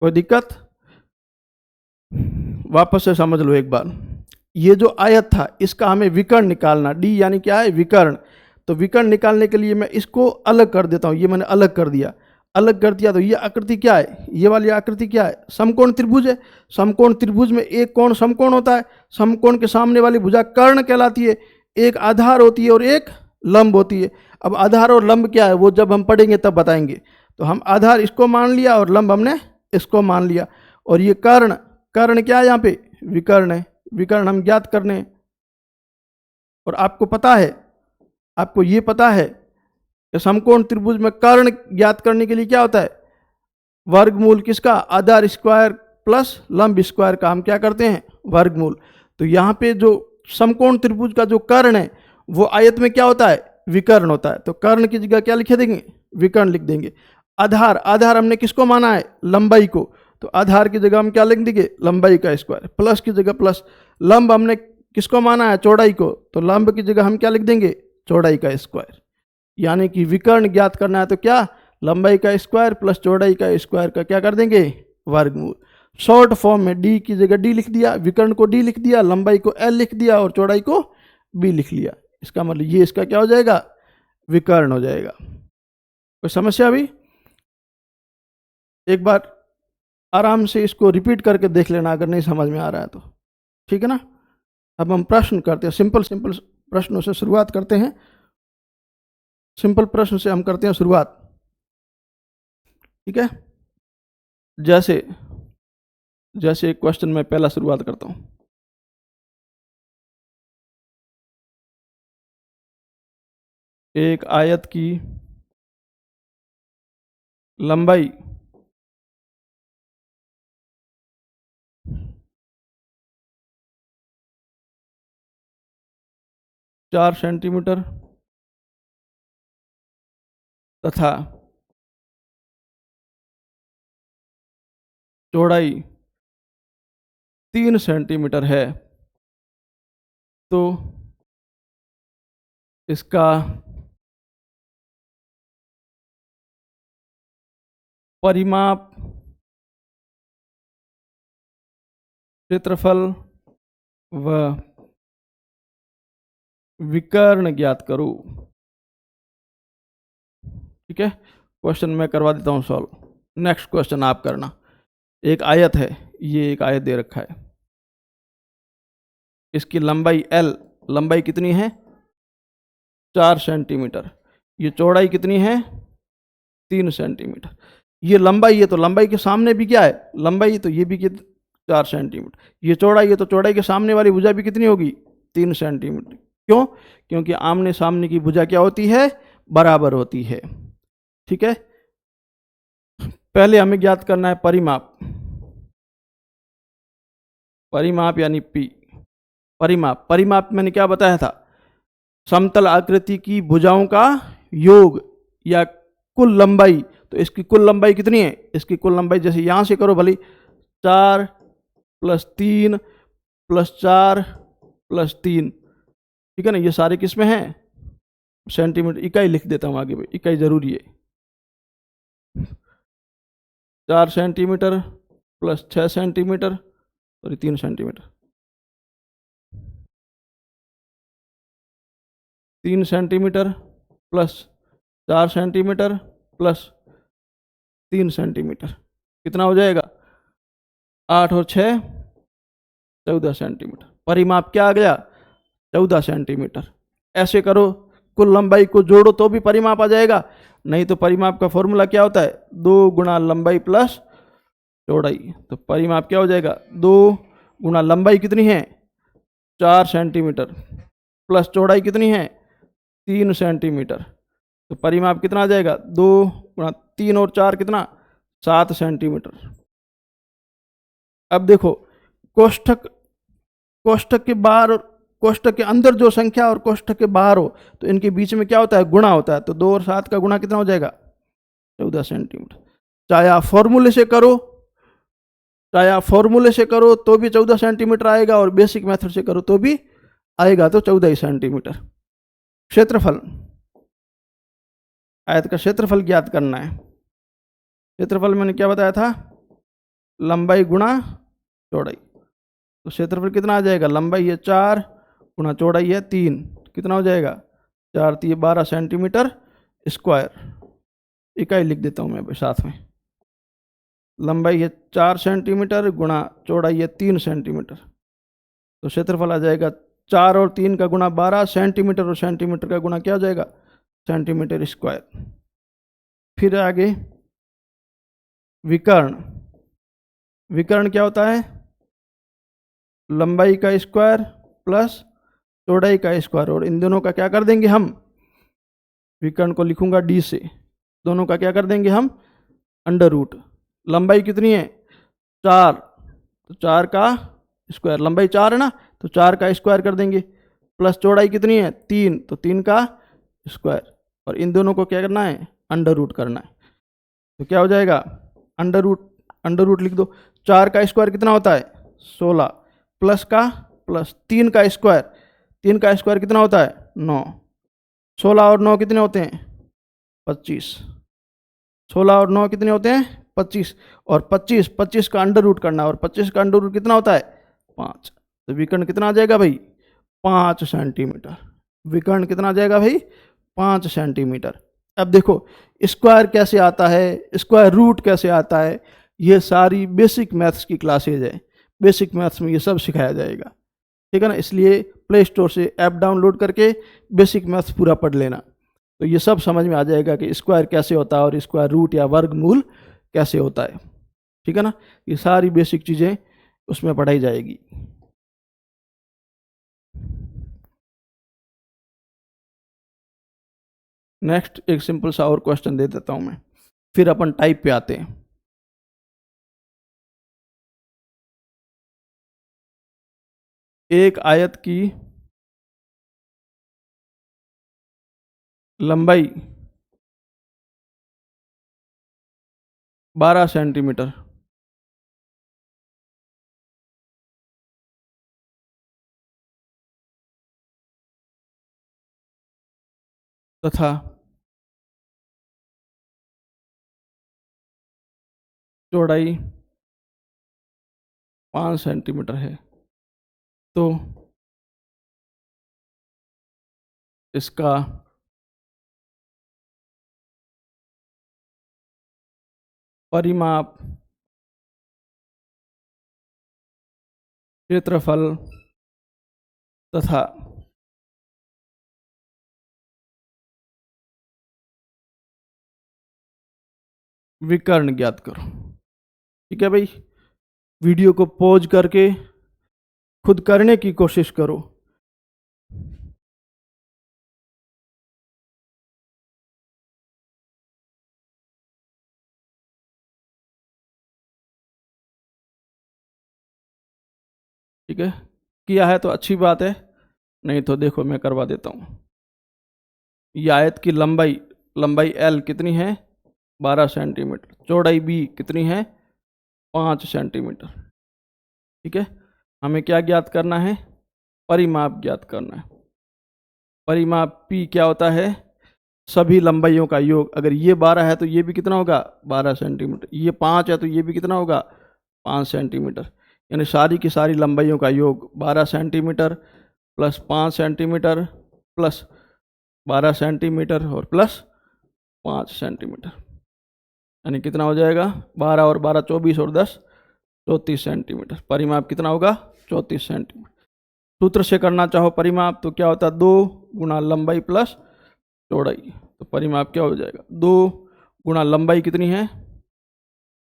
कोई दिक्कत, वापस से समझ लो एक बार। ये जो आयत था इसका हमें विकर्ण निकालना, डी यानी क्या है, विकर्ण। तो विकर्ण निकालने के लिए मैं इसको अलग कर देता हूँ, ये मैंने अलग कर दिया, अलग कर दिया। तो ये आकृति क्या है, ये वाली आकृति क्या है, समकोण त्रिभुज है। समकोण त्रिभुज में एक कोण समकोण होता है, समकोण के सामने वाली भुजा कर्ण कहलाती है। एक आधार होती है और एक लंब होती है। अब आधार और लंब क्या है वो जब हम पढ़ेंगे तब बताएंगे। तो हम आधार इसको मान लिया और लंब हमने इसको मान लिया। और ये कर्ण, कर्ण क्या है यहाँ पे, विकर्ण है। विकर्ण हम ज्ञात करने हैं। और आपको पता है, आपको ये पता है कि समकोण त्रिभुज में कर्ण ज्ञात करने के लिए क्या होता है, वर्गमूल किसका, आधार स्क्वायर प्लस लंब स्क्वायर का हम क्या करते हैं, वर्गमूल। तो यहाँ पे जो समकोण त्रिभुज का जो कर्ण है वो आयत में क्या होता है, विकर्ण होता है। तो कर्ण की जगह क्या लिख देंगे, विकर्ण लिख देंगे। आधार, आधार हमने किसको माना है, लंबाई को। तो आधार की जगह हम क्या लिख देंगे, लंबाई का स्क्वायर, प्लस की जगह प्लस। लंब हमने किसको माना है, चौड़ाई को। तो लंब की जगह हम क्या लिख देंगे, चौड़ाई का स्क्वायर। यानी कि विकर्ण ज्ञात करना है तो क्या, लंबाई का स्क्वायर प्लस चौड़ाई का स्क्वायर का क्या कर देंगे, वर्गमूल। शॉर्ट फॉर्म में डी की जगह डी लिख दिया, विकर्ण को डी लिख दिया, लंबाई को एल लिख दिया और चौड़ाई को बी लिख लिया। इसका मतलब ये इसका क्या हो जाएगा, विकर्ण हो जाएगा। कोई समस्या अभी, एक बार आराम से इसको रिपीट करके देख लेना अगर नहीं समझ में आ रहा है तो, ठीक है ना। अब हम प्रश्न करते हैं, सिंपल सिंपल प्रश्नों से शुरुआत करते हैं। सिंपल प्रश्न से हम करते हैं शुरुआत, ठीक है। जैसे जैसे एक क्वेश्चन में पहला शुरुआत करता हूं। एक आयत की लंबाई 4 सेंटीमीटर तथा चौड़ाई 3 सेंटीमीटर है, तो इसका परिमाप, क्षेत्रफल व विकर्ण ज्ञात करो। ठीक है, क्वेश्चन मैं करवा देता हूं सॉल्व। नेक्स्ट क्वेश्चन आप करना। एक आयत है, ये एक आयत दे रखा है, इसकी लंबाई L, लंबाई कितनी है 4 सेंटीमीटर, ये चौड़ाई कितनी है 3 सेंटीमीटर। ये लंबाई है तो लंबाई के सामने भी क्या है, लंबाई, तो ये भी 4 सेंटीमीटर। ये चौड़ाई है तो चौड़ाई के सामने वाली भुजा भी कितनी होगी, 3 सेंटीमीटर। क्यों, क्योंकि आमने सामने की भुजा क्या होती है, बराबर होती है। ठीक है, पहले हमें ज्ञात करना है परिमाप। परिमाप यानी P, परिमाप। परिमाप मैंने क्या बताया था, समतल आकृति की भुजाओं का योग या कुल लंबाई। तो इसकी कुल लंबाई कितनी है, इसकी कुल लंबाई जैसे यहां से करो भली, 4 + 3 + 4 + 3, ठीक है ना। ये सारे किस में हैं, सेंटीमीटर। इकाई लिख देता हूं आगे भाई, इकाई जरूरी है। 4 सेंटीमीटर + 6 सेंटीमीटर और 3 centimetre, 3 centimetre plus 4 centimetre plus 3 centimetre, कितना हो जाएगा? 8 और 6 14 सेंटीमीटर। परिमाप क्या आ गया? 14 सेंटीमीटर। ऐसे करो, कुल लंबाई को जोड़ो तो भी परिमाप आ जाएगा, नहीं तो परिमाप का फॉर्मूला क्या होता है? 2 गुणा लंबाई प्लस चौड़ाई। तो परिमाप क्या हो जाएगा? 2 गुणा लंबाई कितनी है? 4 सेंटीमीटर प्लस चौड़ाई कितनी है? 3 सेंटीमीटर। तो परिमाप कितना आ जाएगा? 2 गुणा 3 और 4 कितना? 7 सेंटीमीटर। अब देखो, कोष्ठक कोष्ठक के बाहर और कोष्ठक के अंदर जो संख्या और कोष्ठक के बाहर हो तो इनके बीच में क्या होता है? गुणा होता है। तो 2 और 7 का गुणा कितना हो जाएगा? 14 सेंटीमीटर। चाहे आप फॉर्मूले से करो तो भी 14 सेंटीमीटर आएगा, और बेसिक मेथड से करो तो भी आएगा, तो 14 ही सेंटीमीटर। क्षेत्रफल, आयत का क्षेत्रफल ज्ञात करना है। क्षेत्रफल मैंने क्या बताया था? लंबाई गुणा चौड़ाई। तो क्षेत्रफल कितना आ जाएगा? लंबाई है 4 गुणा चौड़ाई है 3, कितना हो जाएगा? 4 3 12 सेंटीमीटर स्क्वायर। इकाई लिख देता हूँ मैं साथ में। लंबाई है 4 सेंटीमीटर गुणा चौड़ाई है 3 सेंटीमीटर। तो क्षेत्रफल आ जाएगा 4 और 3 का गुणा 12 सेंटीमीटर, और सेंटीमीटर का गुणा क्या हो जाएगा? Centimetre square. फिर आगे विकर्ण। विकर्ण क्या होता है? लंबाई का स्क्वायर प्लस चौड़ाई का स्क्वायर, और इन दोनों का क्या कर देंगे हम? विकर्ण को लिखूंगा डी से। दोनों का क्या कर देंगे हम? Under root. लंबाई कितनी है? 4, तो 4 का स्क्वायर, लंबाई 4 है ना, तो 4 का स्क्वायर कर देंगे, प्लस चौड़ाई कितनी है? 3, तो 3 का स्क्वायर, और इन दोनों को क्या करना है? अंडर रूट करना है। तो क्या हो जाएगा? अंडर रूट लिख दो। 4 का स्क्वायर कितना होता है? 16, प्लस 3 का स्क्वायर, 3 का स्क्वायर कितना होता है? 9। 16 और 9 कितने होते हैं? 25। 16 और 9 कितने होते हैं? 25। और 25 का अंडर रूट करना, और 25 का अंडर रूट कितना होता है? 5। तो विकर्ण कितना आ जाएगा भाई? 5 सेंटीमीटर। विकर्ण कितना आ जाएगा भाई? 5 सेंटीमीटर। अब देखो, स्क्वायर कैसे आता है, स्क्वायर रूट कैसे आता है, ये सारी बेसिक मैथ्स की क्लासेज है। बेसिक मैथ्स में ये सब सिखाया जाएगा, ठीक है ना। इसलिए प्ले स्टोर से ऐप डाउनलोड करके बेसिक मैथ्स पूरा पढ़ लेना, तो ये सब समझ में आ जाएगा कि स्क्वायर कैसे होता है और स्क्वायर रूट या वर्गमूल कैसे होता है, ठीक है ना। ये सारी बेसिक चीज़ें उसमें पढ़ाई जाएगी। नेक्स्ट एक सिंपल सा और क्वेश्चन दे देता हूं मैं, फिर अपन टाइप पे आते हैं। एक आयत की लंबाई 12 सेंटीमीटर तथा चौड़ाई 5 सेंटीमीटर है, तो इसका परिमाप, क्षेत्रफल तथा विकर्ण ज्ञात करो। ठीक है भाई, वीडियो को पॉज करके खुद करने की कोशिश करो। ठीक है, किया है तो अच्छी बात है, नहीं तो देखो मैं करवा देता हूँ। ये आयत की लंबाई L कितनी है? 12 सेंटीमीटर। चौड़ाई B कितनी है? 5 सेंटीमीटर। ठीक है, हमें क्या ज्ञात करना है? परिमाप ज्ञात करना है। परिमाप P क्या होता है? सभी लंबाइयों का योग। अगर ये 12 है तो ये भी कितना होगा? 12 सेंटीमीटर। ये 5 है तो ये भी कितना होगा? 5 सेंटीमीटर। यानी सारी की सारी लंबाइयों का योग 12 centimetre plus 5 centimetre plus 12 centimetre और प्लस 5 सेंटीमीटर, यानी कितना हो जाएगा? 12 और 12 24 और 10 34 सेंटीमीटर। परिमाप कितना होगा? 34 सेंटीमीटर। सूत्र से करना चाहो परिमाप तो क्या होता है? 2 गुना लंबाई प्लस चौड़ाई। तो परिमाप क्या हो जाएगा? 2 गुना लंबाई कितनी है?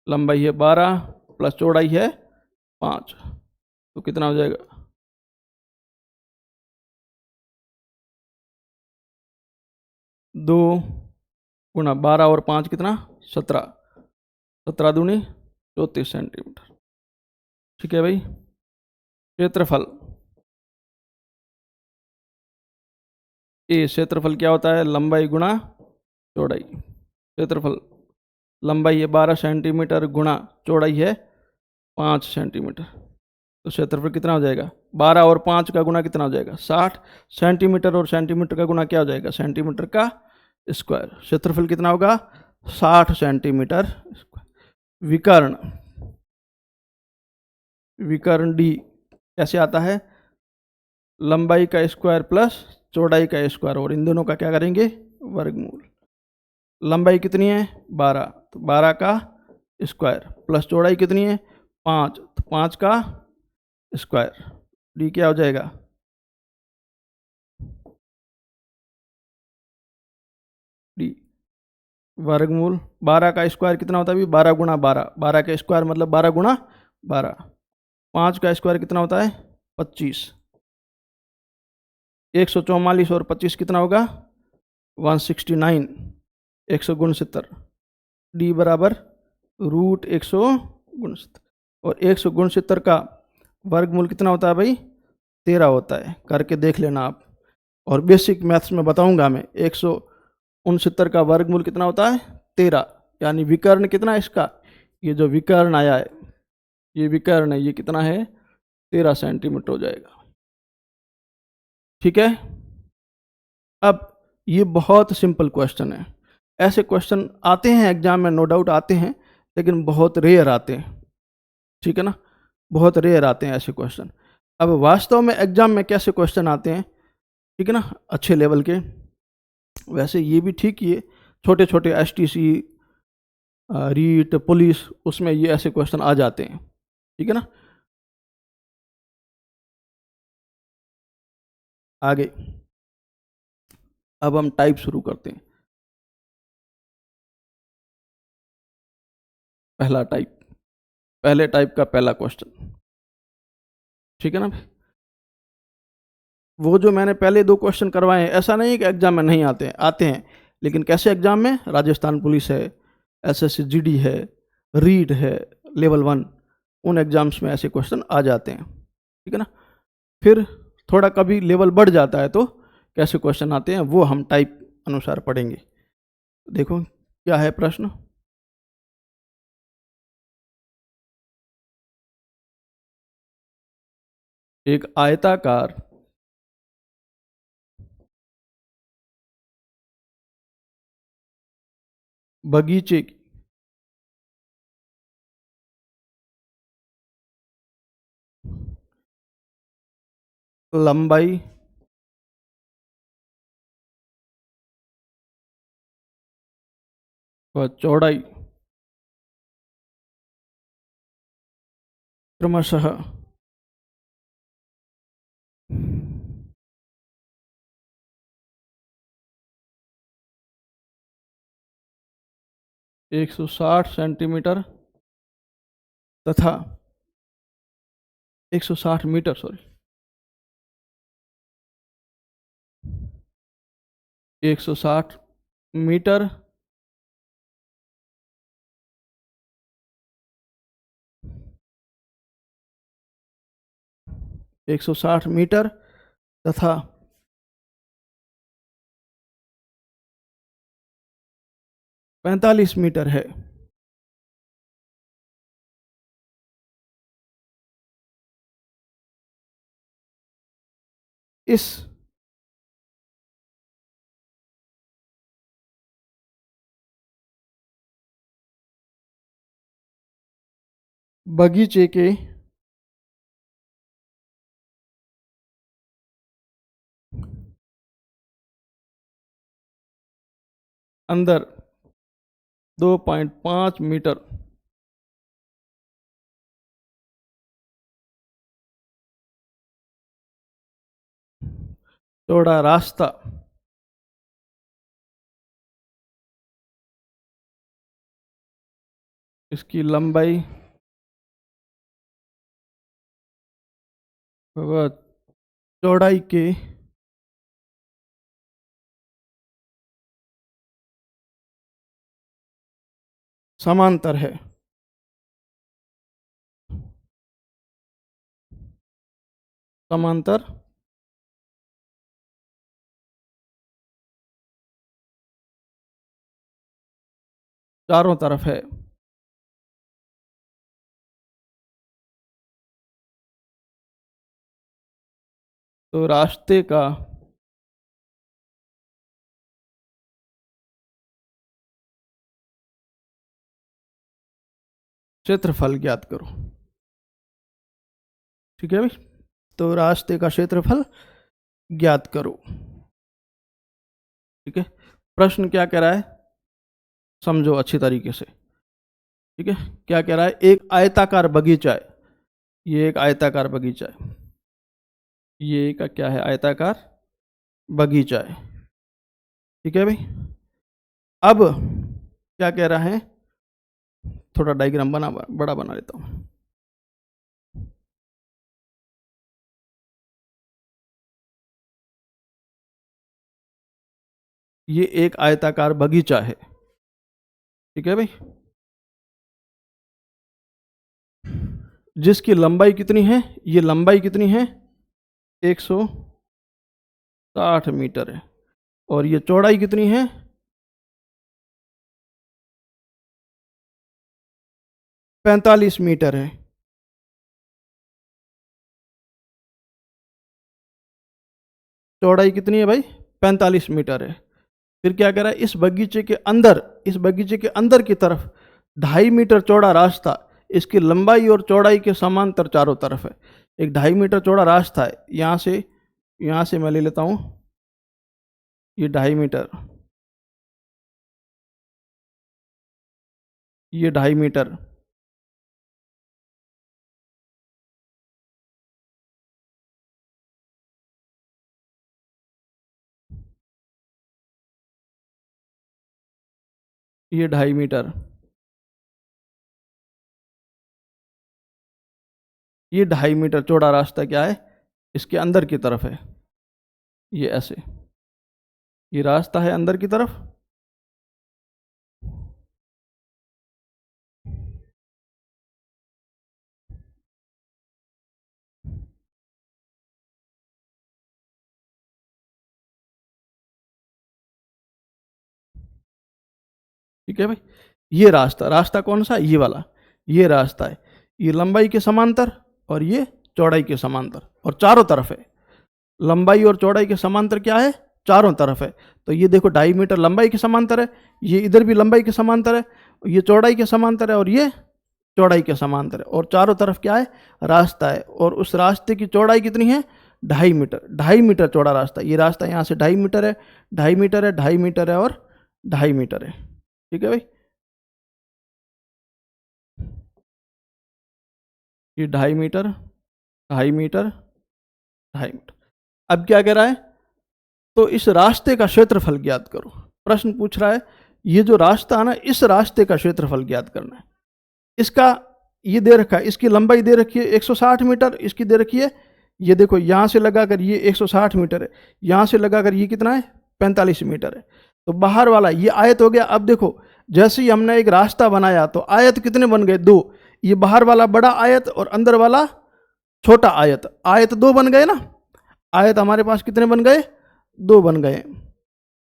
लंबाई है 12 प्लस चौड़ाई है 5, तो कितना हो जाएगा? 2 गुना 12 और 5 कितना? 17, 17 दूनी 34 सेंटीमीटर। ठीक है भाई। क्षेत्रफल, ये क्षेत्रफल क्या होता है? लंबाई गुणा चौड़ाई। क्षेत्रफल लंबाई है 12 सेंटीमीटर गुणा चौड़ाई है 5 सेंटीमीटर, तो क्षेत्रफल कितना हो जाएगा? 12 और 5 का गुना कितना हो जाएगा? 60 सेंटीमीटर, और सेंटीमीटर का गुना क्या हो जाएगा? सेंटीमीटर का स्क्वायर। क्षेत्रफल कितना होगा? 60 सेंटीमीटर स्क्वायर। विकर्ण, विकर्ण डी कैसे आता है? लंबाई का स्क्वायर प्लस चौड़ाई का स्क्वायर, और इन दोनों का क्या करेंगे? वर्गमूल। लंबाई कितनी है? 12, तो 12 का स्क्वायर प्लस चौड़ाई कितनी है? 5, तो 5 का स्क्वायर। डी क्या हो जाएगा? डी वर्गमूल 12 का स्क्वायर कितना होता है? 12 गुणा 12, 12 का स्क्वायर मतलब 12 गुणा 12। 5 का स्क्वायर कितना होता है? 25। 144 और 25 कितना होगा? 169, 169। डी बराबर रूट 169, और 169 का वर्गमूल कितना होता है भाई? 13 होता है। करके देख लेना आप। और बेसिक मैथ्स में बताऊंगा मैं। 169 का वर्गमूल कितना होता है? 13। यानी विकर्ण कितना है इसका? ये जो विकर्ण आया है, ये विकर्ण है, ये कितना है? 13 सेंटीमीटर हो जाएगा। ठीक है। अब ये बहुत सिंपल क्वेश्चन है। ऐसे क्वेश्चन आते हैं एग्जाम में, नो डाउट आते हैं, लेकिन बहुत रेयर आते हैं। ठीक है ना? बहुत रेयर आते हैं ऐसे क्वेश्चन। अब वास्तव में एग्जाम में कैसे क्वेश्चन आते हैं, ठीक है ना, अच्छे लेवल के, वैसे ये भी ठीक ही है। छोटे छोटे एसटीसी, रीट, पुलिस, उसमें ये ऐसे क्वेश्चन आ जाते हैं। ठीक है ना? आगे अब हम टाइप शुरू करते हैं। पहला टाइप, पहले टाइप का पहला क्वेश्चन। ठीक है ना? वो जो मैंने पहले 2 क्वेश्चन करवाए हैं, ऐसा नहीं है कि एग्जाम में नहीं आते हैं, आते हैं। लेकिन कैसे एग्जाम में? राजस्थान पुलिस है, एसएससी जीडी है, रीट है, लेवल 1, उन एग्जाम्स में ऐसे क्वेश्चन आ जाते हैं। ठीक है ना? फिर थोड़ा कभी लेवल बढ़ जाता है तो कैसे क्वेश्चन आते हैं वो हम टाइप अनुसार पढ़ेंगे। देखो क्या है प्रश्न। एक आयताकार बगीचे की लंबाई व चौड़ाई क्रमशः 160 सेंटीमीटर तथा 160 मीटर, सॉरी, 160 मीटर मीटर तथा 45 मीटर है। इस बगीचे के अंदर 2.5 मीटर। चौड़ा रास्ता इसकी लंबाई व चौड़ाई के समांतर है। समांतर चारों तरफ है। तो रास्ते का क्षेत्रफल ज्ञात करो। ठीक है भाई, तो रास्ते का क्षेत्रफल ज्ञात करो। ठीक है, प्रश्न क्या कह रहा है समझो अच्छी तरीके से। ठीक है, क्या कह रहा है, एक आयताकार बगीचा है। ये एक आयताकार बगीचा है। ये का क्या है, आयताकार बगीचा है। ठीक है भाई, अब क्या कह रहा है, थोड़ा डायग्राम बड़ा बना लेता हूं। ये एक आयताकार बगीचा है। ठीक है भाई, जिसकी लंबाई कितनी है, ये लंबाई कितनी है 160 मीटर है, और ये चौड़ाई कितनी है 45 मीटर है। चौड़ाई कितनी है भाई 45 मीटर है। फिर क्या कह रहा है, इस बगीचे के अंदर की तरफ 2.5 मीटर चौड़ा रास्ता इसकी लंबाई और चौड़ाई के समांतर चारों तरफ है। एक 2.5 मीटर चौड़ा रास्ता है, यहाँ से मैं ले लेता हूँ ये 2.5 मीटर, ये 2.5 मीटर, ये 2.5 मीटर, ये 2.5 मीटर चौड़ा रास्ता क्या है इसके अंदर की तरफ है। ये ऐसे, ये रास्ता है अंदर की तरफ। ठीक है भाई, ये रास्ता कौन सा, ये वाला, ये रास्ता है, ये लंबाई के समांतर और ये चौड़ाई के समांतर, और चारों तरफ है। लंबाई और चौड़ाई के समांतर क्या है, चारों तरफ है। तो ये देखो 2.5 मीटर लंबाई के समांतर है, ये इधर भी लंबाई के समांतर है, ये चौड़ाई के समांतर है, और ये चौड़ाई के समांतर है, और चारों तरफ क्या है, रास्ता है। और उस रास्ते की चौड़ाई कितनी है 2.5 मीटर, 2.5 मीटर चौड़ा रास्ता। ये रास्ता यहाँ से 2.5 मीटर है, 2.5 मीटर है, 2.5 मीटर है, और 2.5 मीटर है। ठीक है भाई, ये 2.5 मीटर, 2.5 मीटर, 2.5 मीटर। अब क्या कह रहा है, तो इस रास्ते का क्षेत्रफल ज्ञात करो। प्रश्न पूछ रहा है, ये जो रास्ता है ना, इस रास्ते का क्षेत्रफल ज्ञात करना है। इसका ये दे रखा है, इसकी लंबाई दे रखी है 160 मीटर, इसकी दे रखी है, ये देखो यहाँ से लगाकर ये 160 मीटर है, यहाँ से लगाकर ये कितना है 45 मीटर है। तो बाहर वाला ये आयत हो गया। अब देखो, जैसे ही हमने एक रास्ता बनाया तो आयत कितने बन गए, 2। ये बाहर वाला बड़ा आयत और अंदर वाला छोटा आयत, आयत 2 बन गए ना। आयत हमारे पास कितने बन गए, 2 बन गए।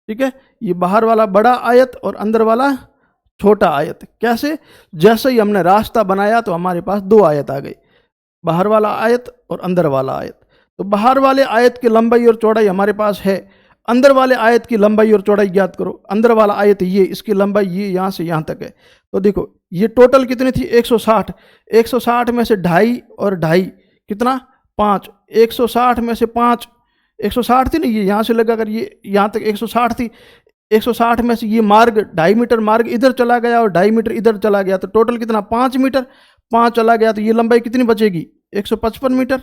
ठीक है, ये बाहर वाला बड़ा आयत और अंदर वाला छोटा आयत। कैसे, जैसे ही हमने रास्ता बनाया तो हमारे पास 2 आयत आ गए, बाहर वाला आयत और अंदर वाला आयत। तो बाहर वाले आयत की लंबाई और चौड़ाई हमारे पास है, अंदर वाले आयत की लंबाई और चौड़ाई ज्ञात करो। अंदर वाला आयत ये, इसकी लंबाई ये यहाँ से यहाँ तक है। तो देखो ये टोटल कितनी थी 160, 160 में से 2.5 और 2.5 कितना 5, 160 में से 5, 160 थी ना, ये यहाँ से लगाकर ये यहाँ तक 160 थी, 160 में से ये मार्ग 2.5 मीटर मार्ग इधर चला गया और 2.5 मीटर इधर चला गया, तो टोटल कितना 5 मीटर, 5 चला गया तो ये लंबाई कितनी बचेगी 155 मीटर।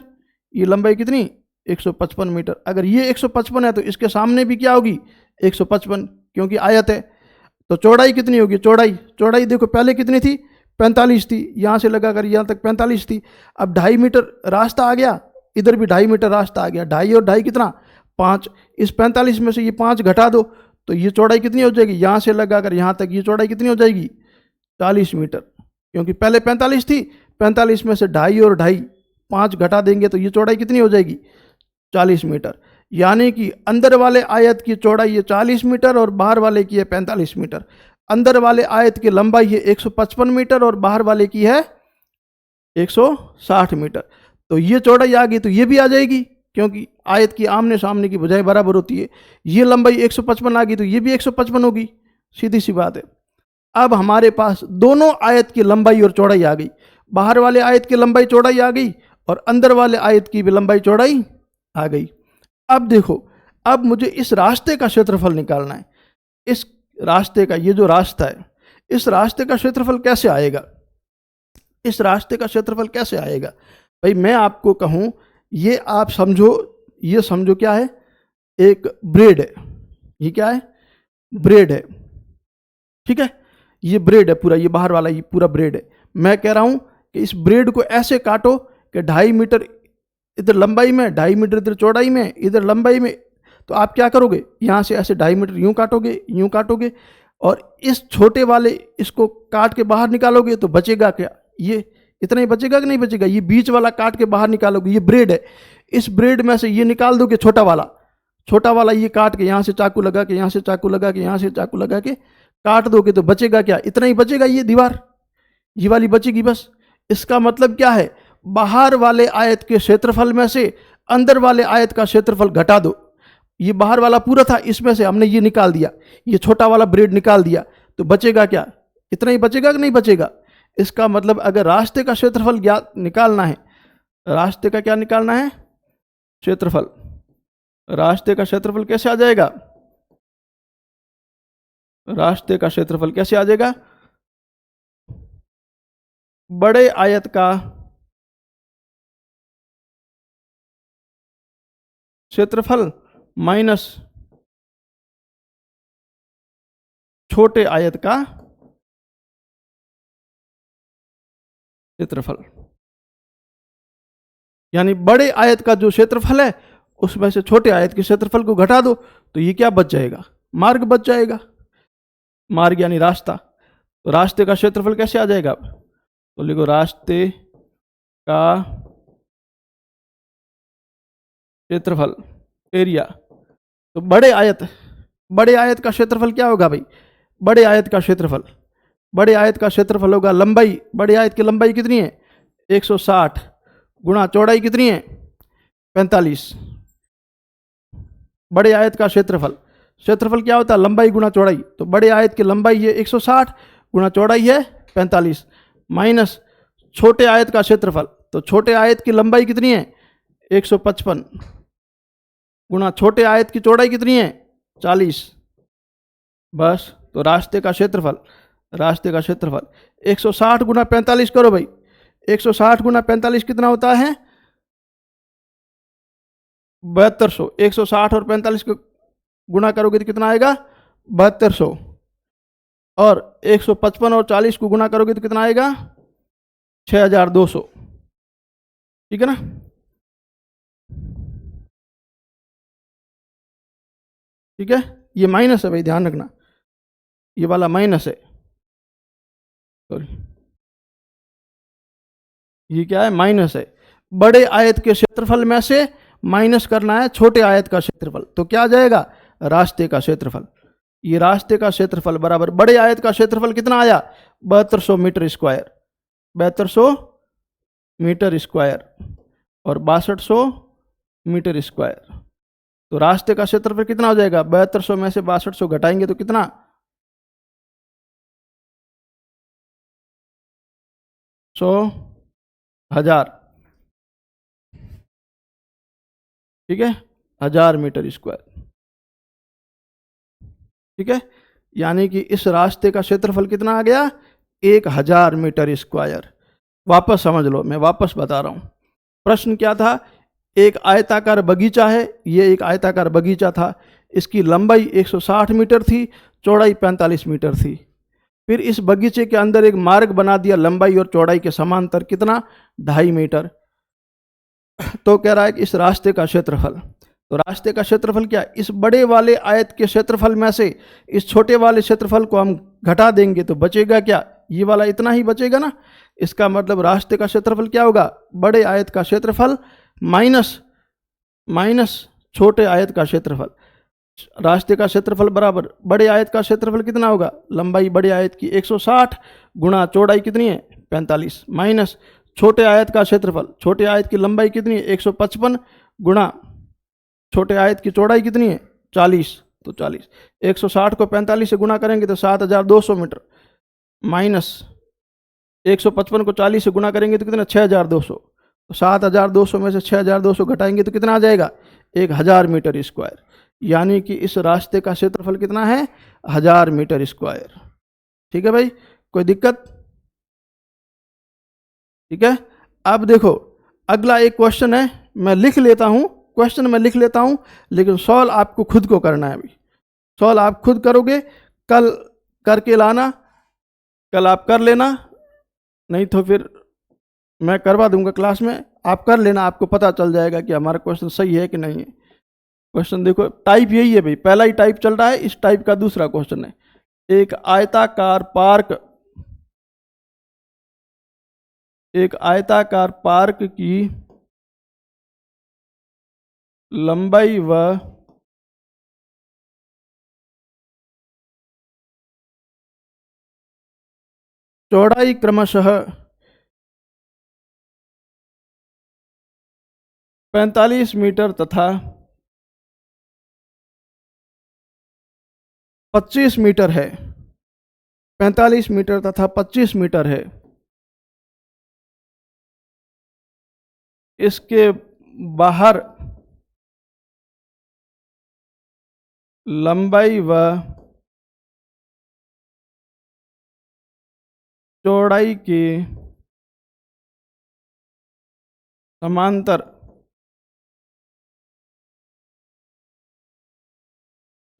ये लंबाई कितनी 155 मीटर। अगर ये 155 है तो इसके सामने भी क्या होगी 155, क्योंकि आयत है। तो चौड़ाई कितनी होगी, चौड़ाई देखो पहले कितनी थी 45 थी, यहाँ से लगाकर यहाँ तक 45 थी। अब 2.5 मीटर रास्ता आ गया, इधर भी 2.5 मीटर रास्ता आ गया, 2.5 और 2.5 कितना 5। इस 45 में से ये 5 घटा दो तो ये चौड़ाई कितनी हो जाएगी, यहाँ से लगाकर यहाँ तक ये चौड़ाई कितनी हो जाएगी 40 मीटर, क्योंकि पहले 45 थी। 45 में से 2.5 और 2.5 5 घटा देंगे तो ये चौड़ाई कितनी हो जाएगी 40 मीटर। यानी कि अंदर वाले आयत की चौड़ाई है 40 मीटर और बाहर वाले की है 45 मीटर। अंदर वाले आयत की लंबाई है 155 मीटर और बाहर वाले की है 160 मीटर। तो ये चौड़ाई आ गई तो ये भी आ जाएगी, क्योंकि आयत की आमने सामने की भुजाएं बराबर होती है। ये लंबाई 155 आ गई तो ये भी 155 होगी, सीधी सी बात है। अब हमारे पास दोनों आयत की लंबाई और चौड़ाई आ गई, बाहर वाले आयत की लंबाई चौड़ाई आ गई और अंदर वाले आयत की भी लंबाई चौड़ाई आ गई। अब देखो, अब मुझे इस रास्ते का क्षेत्रफल निकालना है। इस रास्ते का, ये जो रास्ता है, इस रास्ते का क्षेत्रफल कैसे आएगा, इस रास्ते का क्षेत्रफल कैसे आएगा भाई। मैं आपको कहूं, ये आप समझो, ये समझो क्या है, एक ब्रेड है। ये क्या है, ब्रेड है, ठीक है। ये ब्रेड है पूरा, ये बाहर वाला ये पूरा ब्रेड है। मैं कह रहा हूं कि इस ब्रेड को ऐसे काटो कि 2.5 मीटर इधर लंबाई में, 2.5 मीटर इधर चौड़ाई में, इधर लंबाई में। तो आप क्या करोगे, यहाँ से ऐसे 2.5 मीटर यूं काटोगे और इस छोटे वाले इसको काट के बाहर निकालोगे तो बचेगा क्या, ये इतना ही बचेगा कि नहीं बचेगा। ये बीच वाला काट के बाहर निकालोगे, ये ब्रेड है। इस ब्रेड में से ये निकाल दोगे छोटा वाला ये काट के यहाँ से चाकू लगा के, यहाँ से चाकू लगा के, यहाँ से चाकू लगा के काट दोगे तो बचेगा क्या, इतना ही बचेगा। ये दीवार ये वाली बचेगी बस। इसका मतलब क्या है, बाहर वाले आयत के क्षेत्रफल में से अंदर वाले आयत का क्षेत्रफल घटा दो। ये बाहर वाला पूरा था, इसमें से हमने ये निकाल दिया, ये छोटा वाला ब्रेड निकाल दिया, तो बचेगा क्या, इतना ही बचेगा कि नहीं बचेगा। इसका मतलब अगर रास्ते का क्षेत्रफल ज्ञात निकालना है, रास्ते का क्या निकालना है, क्षेत्रफल। रास्ते का क्षेत्रफल कैसे आ जाएगा, रास्ते का क्षेत्रफल कैसे आ जाएगा, बड़े आयत का क्षेत्रफल माइनस छोटे आयत का क्षेत्रफल। यानी बड़े आयत का जो क्षेत्रफल है उसमें से छोटे आयत के क्षेत्रफल को घटा दो तो ये क्या बच जाएगा, मार्ग बच जाएगा। मार्ग यानी रास्ता। तो रास्ते का क्षेत्रफल कैसे आ जाएगा, तो लिखो रास्ते का क्षेत्रफल, एरिया। तो बड़े आयत का क्षेत्रफल क्या होगा भाई, बड़े आयत का क्षेत्रफल होगा लंबाई। बड़े आयत की लंबाई कितनी है 160 गुणा चौड़ाई कितनी है 45। बड़े आयत का क्षेत्रफल क्या होता है, लंबाई गुणा चौड़ाई। तो बड़े आयत की लंबाई है 160 गुणा चौड़ाई है 45 माइनस छोटे आयत का क्षेत्रफल। तो छोटे आयत की लंबाई कितनी है 155 गुणा छोटे आयत की चौड़ाई कितनी है 40। बस, तो रास्ते का क्षेत्रफल 160 गुणा 45 करो भाई, 160 गुणा 45 कितना होता है 7200। 160 और 45 को गुणा करोगे तो कितना आएगा 7200, और 155 और 40 को गुणा करोगे तो कितना आएगा 6200। ठीक है ना। ठीक है, ये माइनस है भाई, ध्यान रखना, ये वाला माइनस है, सॉरी ये क्या है माइनस है। बड़े आयत के क्षेत्रफल में से माइनस करना है छोटे आयत का क्षेत्रफल, तो क्या आ जाएगा रास्ते का क्षेत्रफल। ये रास्ते का क्षेत्रफल बराबर बड़े आयत का क्षेत्रफल कितना आया 7200 मीटर स्क्वायर, 7200 मीटर स्क्वायर और 6200 मीटर स्क्वायर। तो रास्ते का क्षेत्रफल कितना हो जाएगा 7200 में से 6200 घटाएंगे तो कितना 100,000। ठीक है, 1000 मीटर स्क्वायर। ठीक है, यानी कि इस रास्ते का क्षेत्रफल कितना आ गया, 1000 मीटर स्क्वायर। वापस समझ लो, मैं वापस बता रहा हूँ। प्रश्न क्या था, एक आयताकार बगीचा है, ये एक आयताकार बगीचा था, इसकी लंबाई 160 मीटर थी, चौड़ाई 45 मीटर थी। फिर इस बगीचे के अंदर एक मार्ग बना दिया लंबाई और चौड़ाई के समांतर, कितना, 2.5 मीटर। तो कह रहा है कि इस रास्ते का क्षेत्रफल, तो रास्ते का क्षेत्रफल क्या, इस बड़े वाले आयत के क्षेत्रफल में से इस छोटे वाले क्षेत्रफल को हम घटा देंगे तो बचेगा क्या, ये वाला इतना ही बचेगा ना। इसका मतलब रास्ते का क्षेत्रफल क्या होगा, बड़े आयत का क्षेत्रफल माइनस छोटे आयत का क्षेत्रफल। रास्ते का क्षेत्रफल बराबर बड़े आयत का क्षेत्रफल कितना होगा, लंबाई बड़े आयत की 160 गुणा चौड़ाई कितनी है 45, माइनस छोटे आयत का क्षेत्रफल, छोटे आयत की लंबाई कितनी है 155 गुणा छोटे आयत की चौड़ाई कितनी है 40, तो 40, 160 को 45 से गुणा करेंगे तो 7200 मीटर, माइनस 155 को 40 से गुणा करेंगे तो कितना 6200, तो 7200 में से 6200 घटाएंगे तो कितना आ जाएगा 1000 मीटर स्क्वायर। यानी कि इस रास्ते का क्षेत्रफल कितना है 1000 मीटर स्क्वायर। ठीक है भाई, कोई दिक्कत, ठीक है। अब देखो अगला एक क्वेश्चन है, मैं लिख लेता हूं, क्वेश्चन मैं लिख लेता हूं, लेकिन सॉल्व आपको खुद को करना है। अभी सॉल्व आप खुद करोगे, कल करके लाना, कल आप कर लेना, नहीं तो फिर मैं करवा दूंगा क्लास में, आप कर लेना, आपको पता चल जाएगा कि हमारा क्वेश्चन सही है कि नहीं है। क्वेश्चन देखो, टाइप यही है भाई, पहला ही टाइप चल रहा है, इस टाइप का दूसरा क्वेश्चन है। एक आयताकार पार्क की लंबाई व चौड़ाई क्रमशः 45 मीटर तथा 25 मीटर है, 45 मीटर तथा 25 मीटर है। इसके बाहर लंबाई व चौड़ाई के समांतर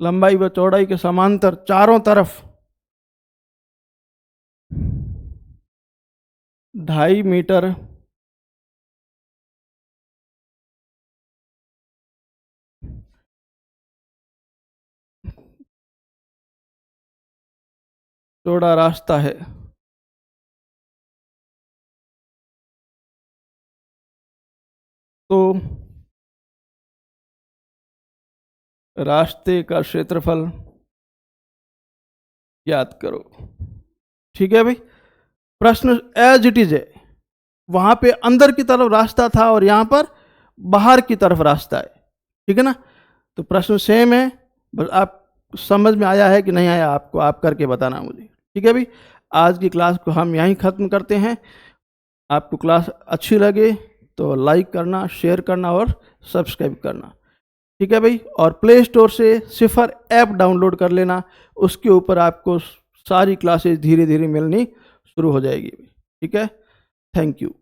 लंबाई व चौड़ाई के समांतर चारों तरफ 2.5 मीटर चौड़ा रास्ता है। तो रास्ते का क्षेत्रफल याद करो। ठीक है भाई, प्रश्न एज इट इज है, वहां पे अंदर की तरफ रास्ता था और यहां पर बाहर की तरफ रास्ता है। ठीक है ना, तो प्रश्न सेम है, बस आप समझ में आया है कि नहीं आया आपको, आप करके बताना मुझे। ठीक है भाई, आज की क्लास को हम यहीं ख़त्म करते हैं। आपको क्लास अच्छी लगे तो लाइक करना, शेयर करना और सब्सक्राइब करना। ठीक है भाई, और प्ले स्टोर से सिफर ऐप डाउनलोड कर लेना, उसके ऊपर आपको सारी क्लासेस धीरे धीरे मिलनी शुरू हो जाएगी। ठीक है, थैंक यू।